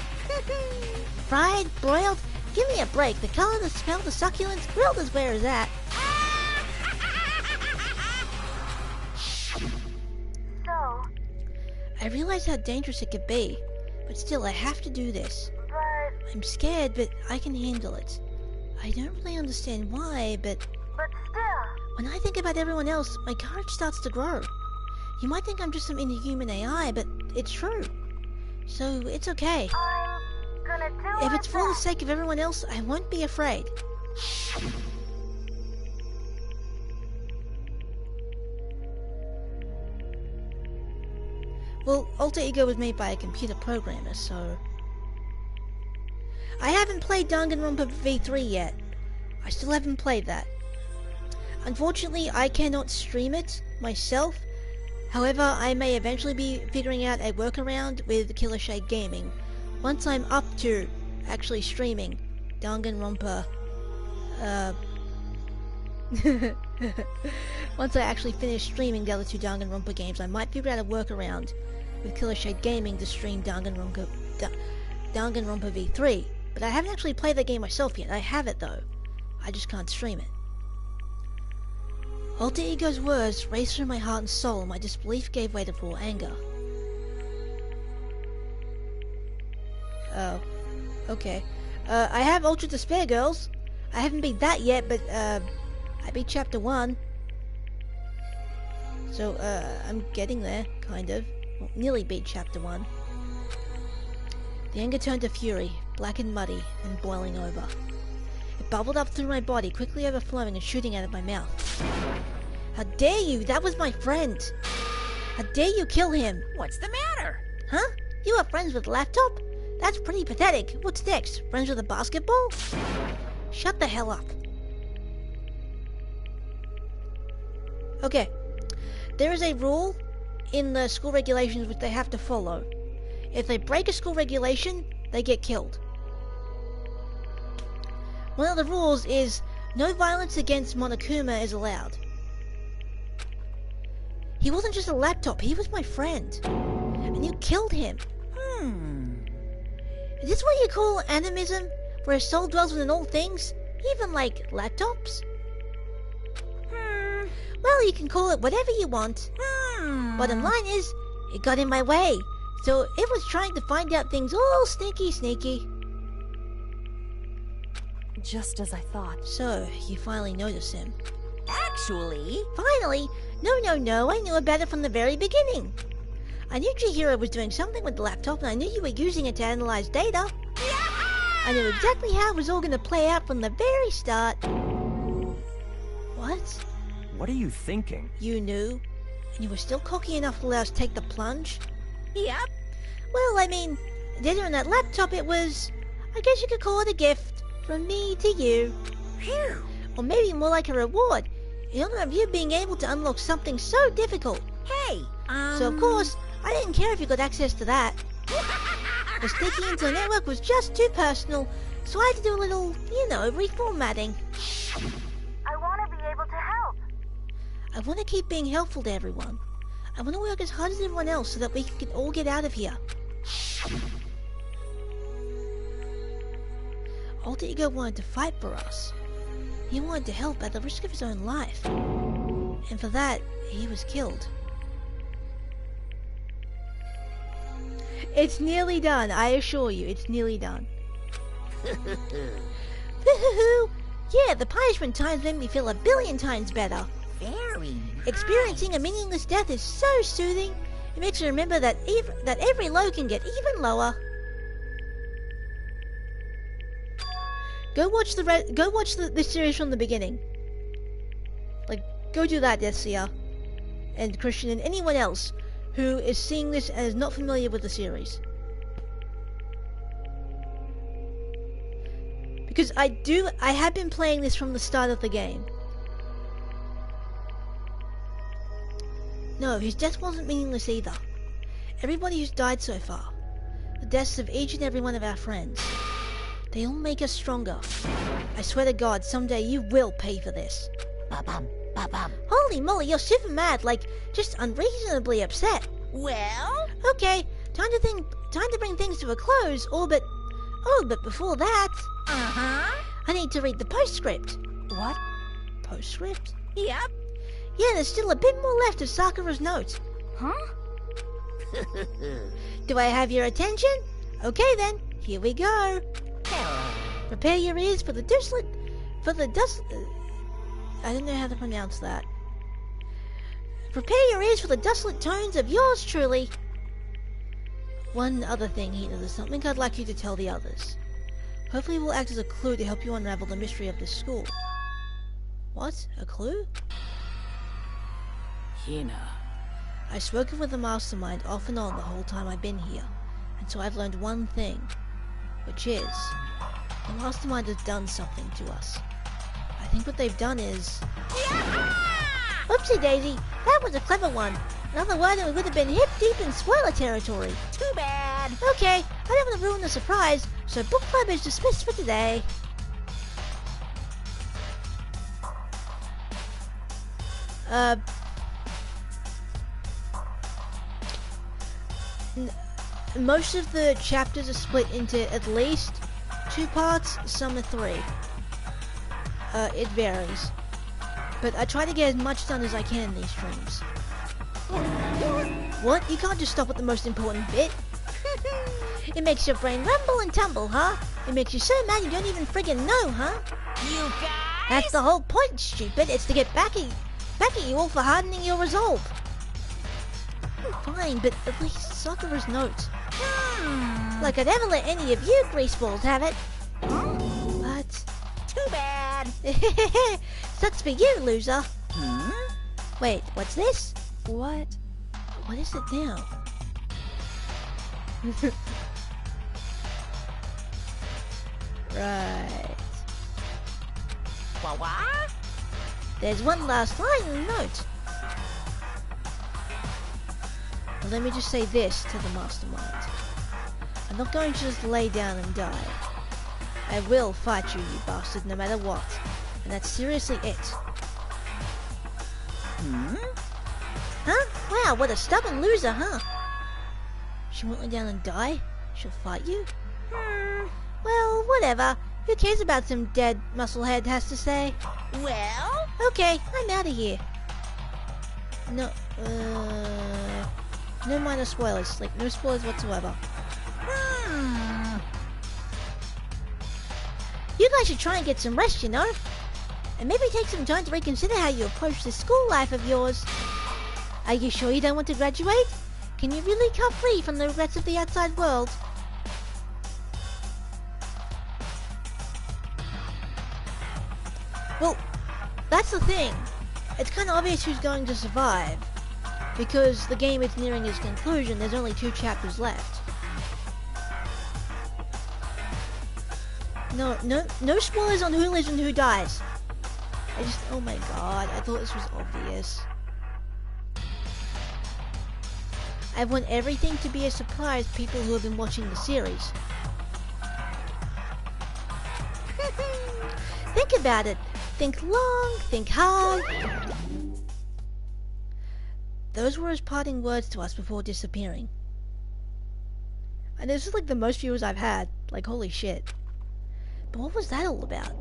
Fried, broiled, give me a break. The color, the smell, the succulence, grilled is where it's at. I realized how dangerous it could be. But still, I have to do this. But I'm scared, but I can handle it. I don't really understand why, but still. when I think about everyone else, my courage starts to grow. You might think I'm just some inhuman AI, but it's true. So, it's okay. I'm gonna do If it's for the sake of everyone else, I won't be afraid. Well, Alter Ego was made by a computer programmer, so... I haven't played Danganronpa V3 yet. I still haven't played that. Unfortunately, I cannot stream it myself. However, I may eventually be figuring out a workaround with Killer Shade Gaming once I'm up to actually streaming Danganronpa. Once I actually finish streaming the other two Danganronpa games, I might figure out a workaround with Killer Shade Gaming to stream Danganronpa V3. But I haven't actually played that game myself yet. I have it though. I just can't stream it. Alter Ego's words raced through my heart and soul, and my disbelief gave way to raw anger. Oh. Okay. I have Ultra Despair, girls. I haven't beat that yet, but, I beat Chapter 1. So, I'm getting there, kind of. Well, nearly beat Chapter 1. The anger turned to fury, black and muddy, and boiling over. It bubbled up through my body, quickly overflowing and shooting out of my mouth. How dare you! That was my friend! How dare you kill him! What's the matter? Huh? You are friends with Laptop? That's pretty pathetic. What's next? Friends with a basketball? Shut the hell up. Okay. There is a rule in the school regulations which they have to follow. If they break a school regulation, they get killed. One of the rules is no violence against Monokuma is allowed. He wasn't just a Laptop, he was my friend. And you killed him. Is this what you call animism? Where a soul dwells within all things? Even like Laptops? Well, you can call it whatever you want. Bottom line is, it got in my way. So it was trying to find out things all sneaky. Just as I thought. So, you finally noticed him. Actually... Finally? No, I knew about it from the very beginning. I knew Chihiro was doing something with the Laptop, and I knew you were using it to analyze data. I knew exactly how it was all going to play out from the very start. What? What are you thinking? You knew? And you were still cocky enough to allow us to take the plunge? Yep. Well, I mean, data on that Laptop, it was... I guess you could call it a gift. From me to you. Phew. Or maybe more like a reward, in honor of you being able to unlock something so difficult. Hey, So of course, I didn't care if you got access to that. The sneaking into the network was just too personal, so I had to do a little, reformatting. I want to be able to help. I want to keep being helpful to everyone. I want to work as hard as everyone else so that we can all get out of here. Alter Ego wanted to fight for us. He wanted to help at the risk of his own life. And for that, he was killed. It's nearly done, I assure you, it's nearly done. Yeah, the punishment times made me feel 1,000,000,000 times better. very Experiencing a meaningless death is so soothing. It makes me remember that every low can get even lower. Go watch the series from the beginning. Like, go do that, Deathseer, and Christian, and anyone else who is seeing this and is not familiar with the series. Because I have been playing this from the start of the game. No, his death wasn't meaningless either. Everybody who's died so far, the deaths of each and every one of our friends, they all make us stronger. I swear to God, someday you will pay for this. Ba-bum, ba-bum. Holy moly, you're super mad, like, just unreasonably upset. Well? Okay, time to bring things to a close, but before that... Uh-huh. I need to read the postscript. What? Postscript? Yep. Yeah, there's still a bit more left of Sakura's note. Huh? Do I have your attention? Okay then, here we go. Prepare your ears for the I don't know how to pronounce that. Prepare your ears for the dustlet tones of yours truly. One other thing, Hina, there's something I'd like you to tell the others. Hopefully it will act as a clue to help you unravel the mystery of this school. What? A clue? Hina. I've spoken with the mastermind off and on the whole time I've been here, and so I've learned one thing, which is, the mastermind has done something to us. I think what they've done is... Oopsie daisy, that was a clever one. Another word and we would have been hip deep in spoiler territory. Too bad. Okay, I don't want to ruin the surprise, so book club is dismissed for today. Most of the chapters are split into at least 2 parts, some are 3. It varies. But I try to get as much done as I can in these streams. What? You can't just stop at the most important bit? It makes your brain rumble and tumble, huh? It makes you so mad you don't even friggin' know, huh? You guys? That's the whole point, stupid. It's to get back at you all for hardening your resolve. Fine, but at least Sakura's note. Like I'd ever let any of you greaseballs have it. But... Too bad. Sucks for you, loser. Wait, what's this? What? What is it now? Right. What? There's one last line in the note. Well, let me just say this to the mastermind. I'm not going to just lay down and die. I will fight you, you bastard, no matter what. And that's seriously it. Huh? Wow, what a stubborn loser, huh? She won't lay down and die? She'll fight you? Well, whatever. Who cares about some dead musclehead has to say? Well? Okay, I'm out of here. No minor spoilers. Like, no spoilers whatsoever. You guys should try and get some rest, you know? And maybe take some time to reconsider how you approach this school life of yours. Are you sure you don't want to graduate? Can you really cut free from the regrets of the outside world? Well, that's the thing. It's kind of obvious who's going to survive. Because the game is nearing its conclusion, there's only 2 chapters left. No spoilers on who lives and who dies. Oh my god, I thought this was obvious. I want everything to be a surprise to people who have been watching the series. Think about it. Think long, think hard. Those were his parting words to us before disappearing. And this is like the most viewers I've had. Like, holy shit. But what was that all about?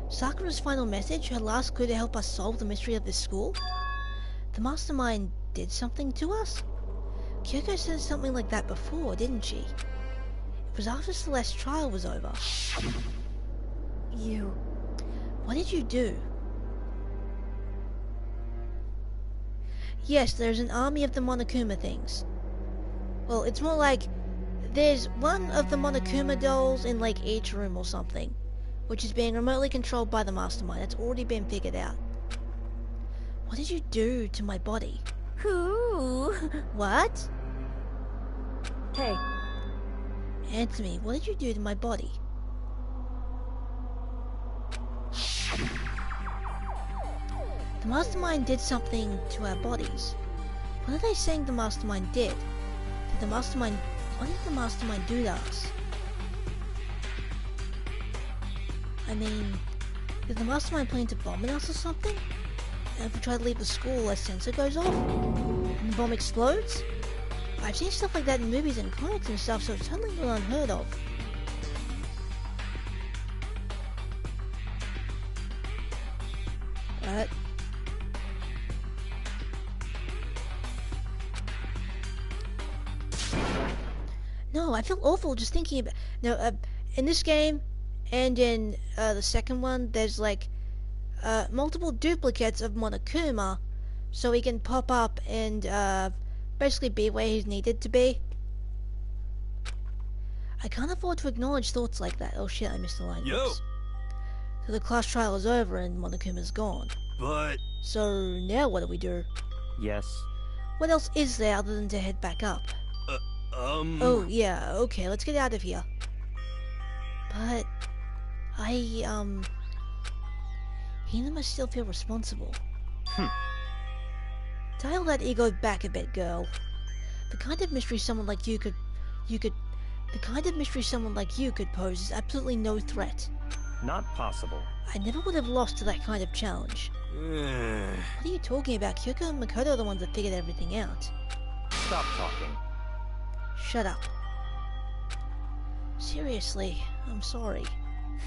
Sakura's final message, her last clue to help us solve the mystery of this school? The mastermind did something to us? Kyoko said something like that before, didn't she? It was after Celeste's trial was over. You... What did you do? Yes, there's an army of the Monokuma things. Well, it's more like there's one of the Monokuma dolls in like each room or something, which is being remotely controlled by the mastermind. That's already been figured out. What did you do to my body? Who? What? Hey. Answer me, what did you do to my body? The mastermind did something to our bodies. What are they saying the mastermind did? What did the mastermind do to us? I mean, did the mastermind plan to bomb us or something? And if we try to leave the school, a sensor goes off? And the bomb explodes? I've seen stuff like that in movies and comics and stuff, so it's totally not unheard of. What? No, know, I feel awful just thinking about... No, in this game, and in the second one, there's like multiple duplicates of Monokuma, so he can pop up and basically be where he's needed to be. I can't afford to acknowledge thoughts like that. Oh shit, I missed the line. Yo! Oops. So the class trial is over and Monokuma's gone. But... So now what do we do? Yes. What else is there other than to head back up? Oh yeah, okay, let's get out of here. But Hina must still feel responsible. Dial that ego back a bit, girl. The kind of mystery someone like you could pose is absolutely no threat. Not possible. I never would have lost to that kind of challenge. What are you talking about? Kyoko and Makoto are the ones that figured everything out. Stop talking. Shut up. Seriously, I'm sorry.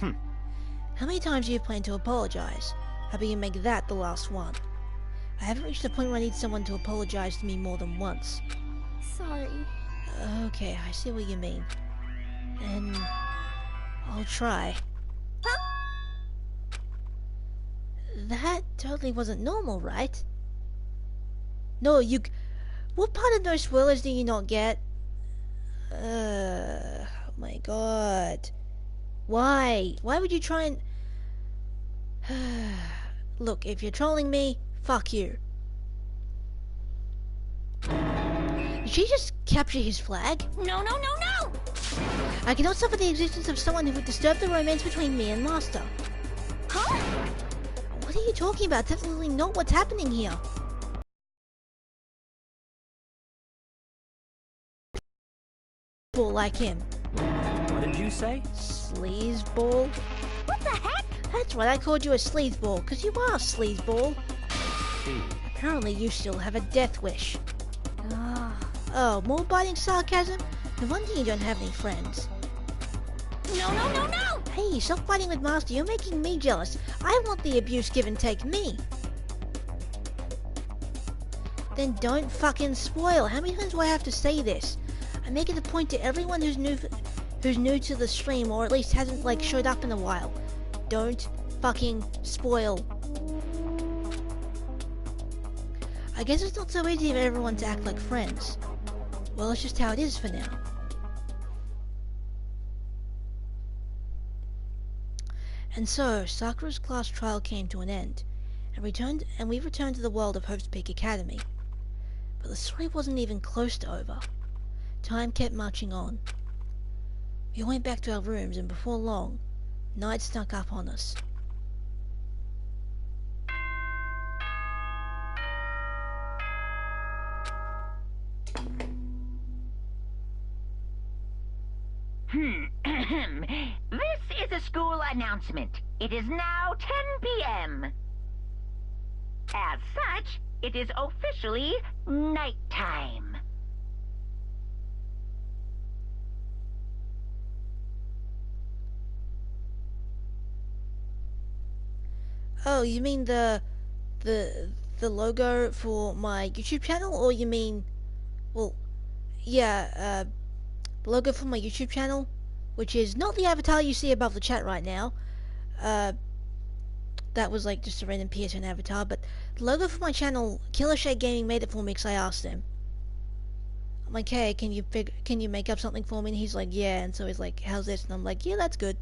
How many times do you plan to apologize? How about you make that the last one? I haven't reached the point where I need someone to apologize to me more than once. Sorry. Okay, I see what you mean. And I'll try. That totally wasn't normal, right? No, what part of no spoilers do you not get? Oh my god. Why? Why would you try and... Look, if you're trolling me, fuck you. Did she just capture his flag? No, no, no, no! I cannot suffer the existence of someone who would disturb the romance between me and Master. Huh? What are you talking about? That's absolutely not what's happening here. Ball like him. What did you say? Sleazeball? What the heck? That's right, I called you a sleazeball, because you are a sleazeball. See. Apparently you still have a death wish. Oh, more biting sarcasm? No wonder you don't have any friends. No, no, no, no! Hey, stop fighting with Master, you're making me jealous. I want the abuse give and take me. Then don't fucking spoil. How many times do I have to say this? I make it a point to everyone who's new to the stream, or at least hasn't like showed up in a while. Don't fucking spoil. I guess it's not so easy for everyone to act like friends. Well, it's just how it is for now. And so, Sakura's class trial came to an end, and we returned to the world of Hope's Peak Academy. But the story wasn't even close to over. Time kept marching on. We went back to our rooms, and before long, night snuck up on us. This is a school announcement. It is now 10 p.m. As such, it is officially nighttime. Oh, you mean the logo for my YouTube channel, or you mean, well, yeah, the logo for my YouTube channel, which is not the avatar you see above the chat right now. That was like just a random PSN avatar, but the logo for my channel, Killer Shade Gaming made it for me because I asked him. I'm like, hey, can you make up something for me? And he's like, yeah. And so he's like, how's this? And I'm like, yeah, that's good.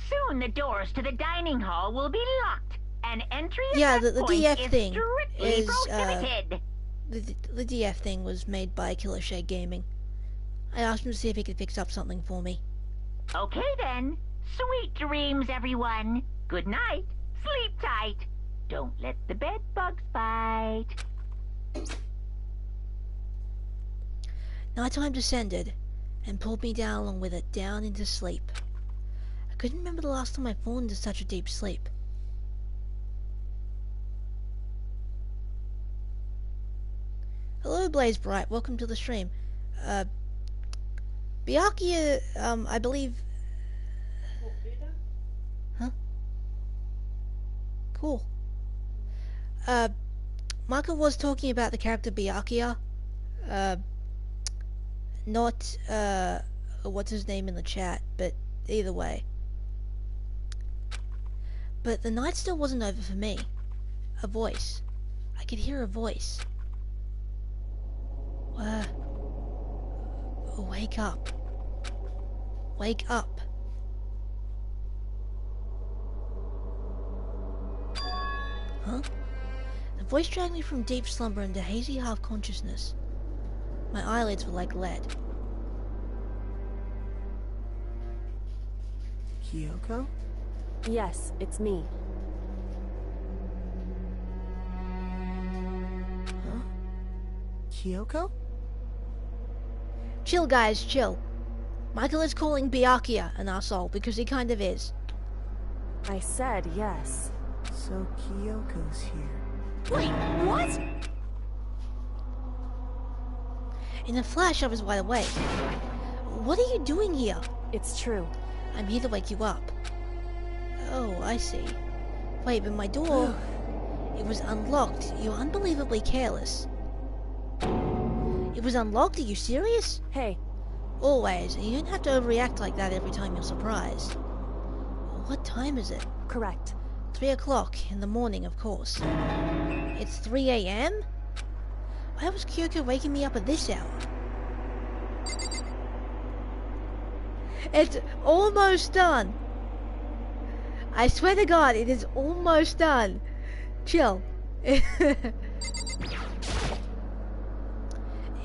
Soon the doors to the dining hall will be locked, and entry at Yeah, that the point DF is thing strictly is prohibited. the DF thing was made by Killer Shade Gaming. I asked him to see if he could fix up something for me. Okay then. Sweet dreams, everyone. Good night. Sleep tight. Don't let the bed bugs bite. Nighttime descended and pulled me down along with it, down into sleep. I couldn't remember the last time I'd fallen into such a deep sleep. Hello, Blaze Bright. Welcome to the stream. Byakuya, I believe... Huh? Cool. Michael was talking about the character Byakuya. Not, what's his name in the chat, but either way. But the night still wasn't over for me. A voice. I could hear a voice. Wake up. Wake up. Huh? The voice dragged me from deep slumber into hazy half-consciousness. My eyelids were like lead. Kyoko? Yes, it's me. Huh? Kyoko? Chill, guys, chill. Michael is calling Byakuya an asshole because he kind of is. I said yes. So Kyoko's here. Wait, what? In a flash, I was wide awake. What are you doing here? It's true. I'm here to wake you up. Oh, I see. Wait, but my door... It was unlocked. You're unbelievably careless. It was unlocked? Are you serious? Hey, Always. You don't have to overreact like that every time you're surprised. What time is it? correct. 3 o'clock in the morning, of course. It's 3 a.m.? Why was Kyoko waking me up at this hour? It's almost done. I swear to God, it is almost done. Chill.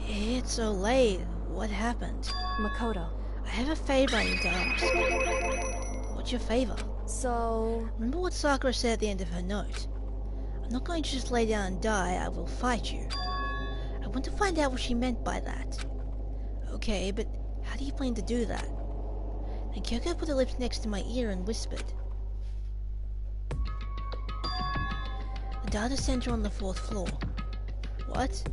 It's so late. What happened? Makoto. I have a favor I need to ask. What's your favor? So... Remember what Sakura said at the end of her note? I'm not going to just lay down and die, I will fight you. I want to find out what she meant by that. Okay, but how do you plan to do that? Then Kyoko put her lips next to my ear and whispered. The data center on the 4th floor. What?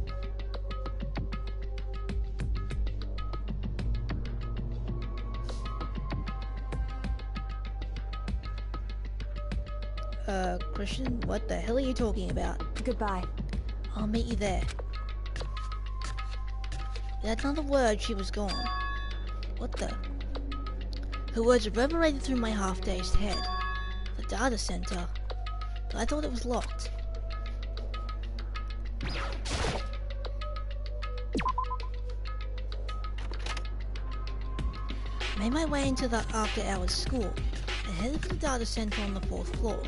Christian, what the hell are you talking about? Goodbye. I'll meet you there. Without another word, she was gone. What the? Her words reverberated through my half-dazed head. The data center. But I thought it was locked. I made my way into the after-hours school and headed for the data center on the 4th floor.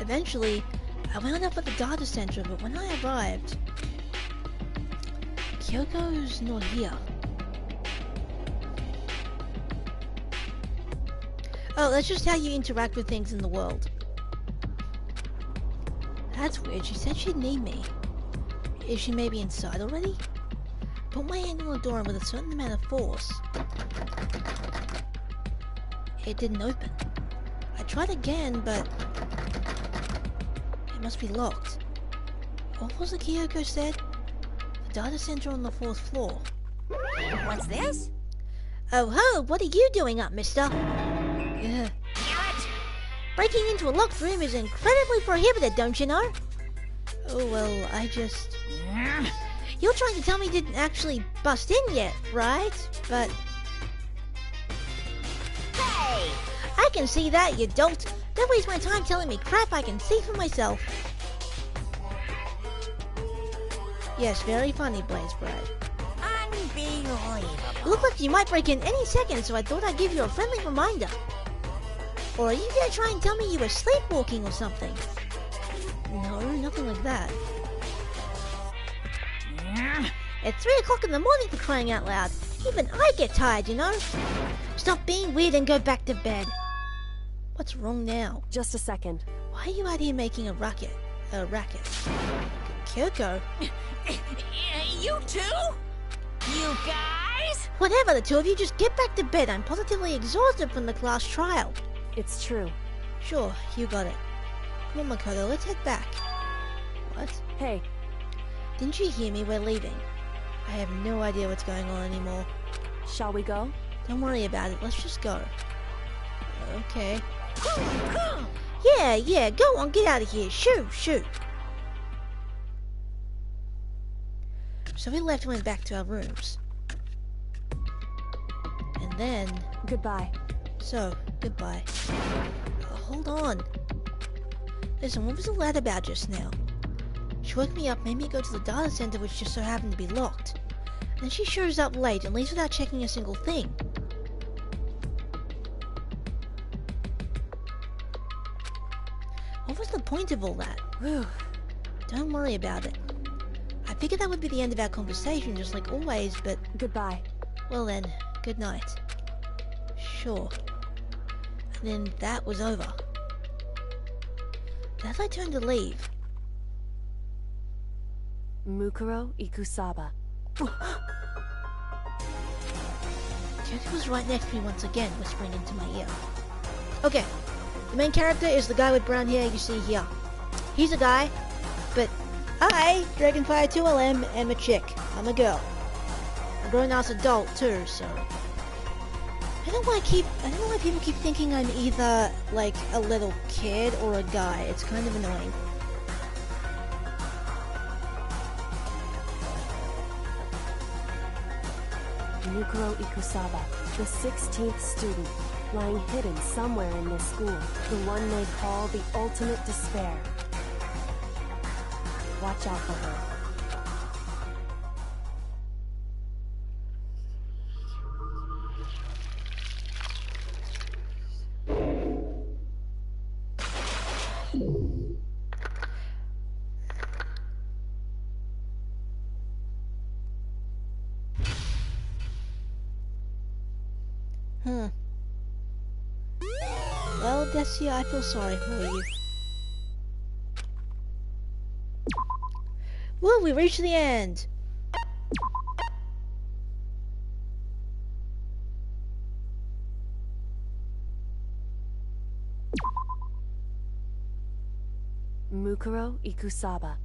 Eventually, I wound up at the data center, but when I arrived, Kyoko's not here. Oh, that's just how you interact with things in the world. That's weird. She said she'd need me. Is she maybe inside already? Put my hand on the door and with a certain amount of force, it didn't open. I tried again, but it must be locked. What was it Kyoko said? The data center on the 4th floor. What's this? Oh ho, what are you doing up, mister? Ugh. Breaking into a locked room is incredibly prohibited, don't you know? Oh well, I just... You're trying to tell me you didn't actually bust in yet, right? But... Hey! I can see that, you dolt. Don't waste my time telling me crap I can see for myself. Yes, very funny, Blazebread. Unbelievable. You look like you might break in any second, so I thought I'd give you a friendly reminder. Or are you gonna try and tell me you were sleepwalking or something? No, nothing like that. It's 3 o'clock in the morning for crying out loud. Even I get tired, you know? Stop being weird and go back to bed. What's wrong now? Just a second. Why are you out here making a racket? Kyoko? You too? You guys? Whatever, the two of you, just get back to bed. I'm positively exhausted from the class trial. It's true. Sure, you got it. Come on, Makoto, let's head back. What? Hey, Didn't you hear me? We're leaving. I have no idea what's going on anymore. shall we go? Don't worry about it, let's just go. Okay. Yeah, go on, get out of here. Shoot. So we left and went back to our rooms. And then... Goodbye. So, goodbye. Hold on. Listen, what was the lad about just now? She woke me up, made me go to the data center, which just so happened to be locked. And then she shows up late and leaves without checking a single thing. What was the point of all that? Whew. Don't worry about it. I figured that would be the end of our conversation, just like always, but... Goodbye. Well then, good night. Sure. And then that was over. But as I turned to leave... Mukuro Ikusaba. Jackie was right next to me once again, whispering into my ear. Okay, the main character is the guy with brown hair you see here. He's a guy, but I, Dragonfire 2LM, am a chick. I'm a girl. A grown-ass adult too, so... I don't know why people keep thinking I'm either, like, a little kid or a guy. It's kind of annoying. Mukuro Ikusaba, the 16th student, lying hidden somewhere in this school, the one they call the ultimate despair. Watch out for her. Well, Desia, I feel sorry for you. Well, we reached the end! Mukuro Ikusaba.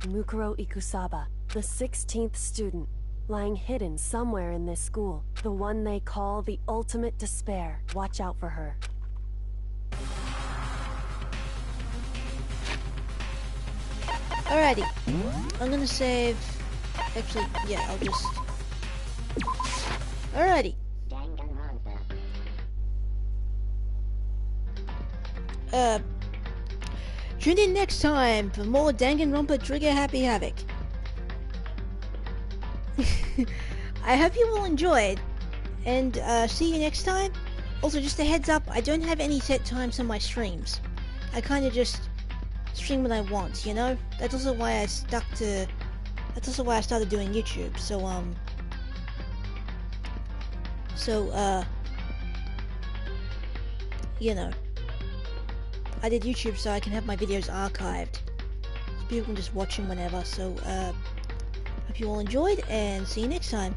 Mukuro Ikusaba, the 16th student, lying hidden somewhere in this school, the one they call the ultimate despair. Watch out for her. Alrighty. I'm gonna save... Actually, yeah, I'll just... Alrighty. Tune in next time for more Danganronpa Trigger Happy Havoc. I hope you all enjoyed, and see you next time. Also, just a heads up, I don't have any set times on my streams. I kind of just stream when I want, you know? That's also why I started doing YouTube, you know, I did YouTube so I can have my videos archived, so people can just watch them whenever, so, hope you all enjoyed, and see you next time.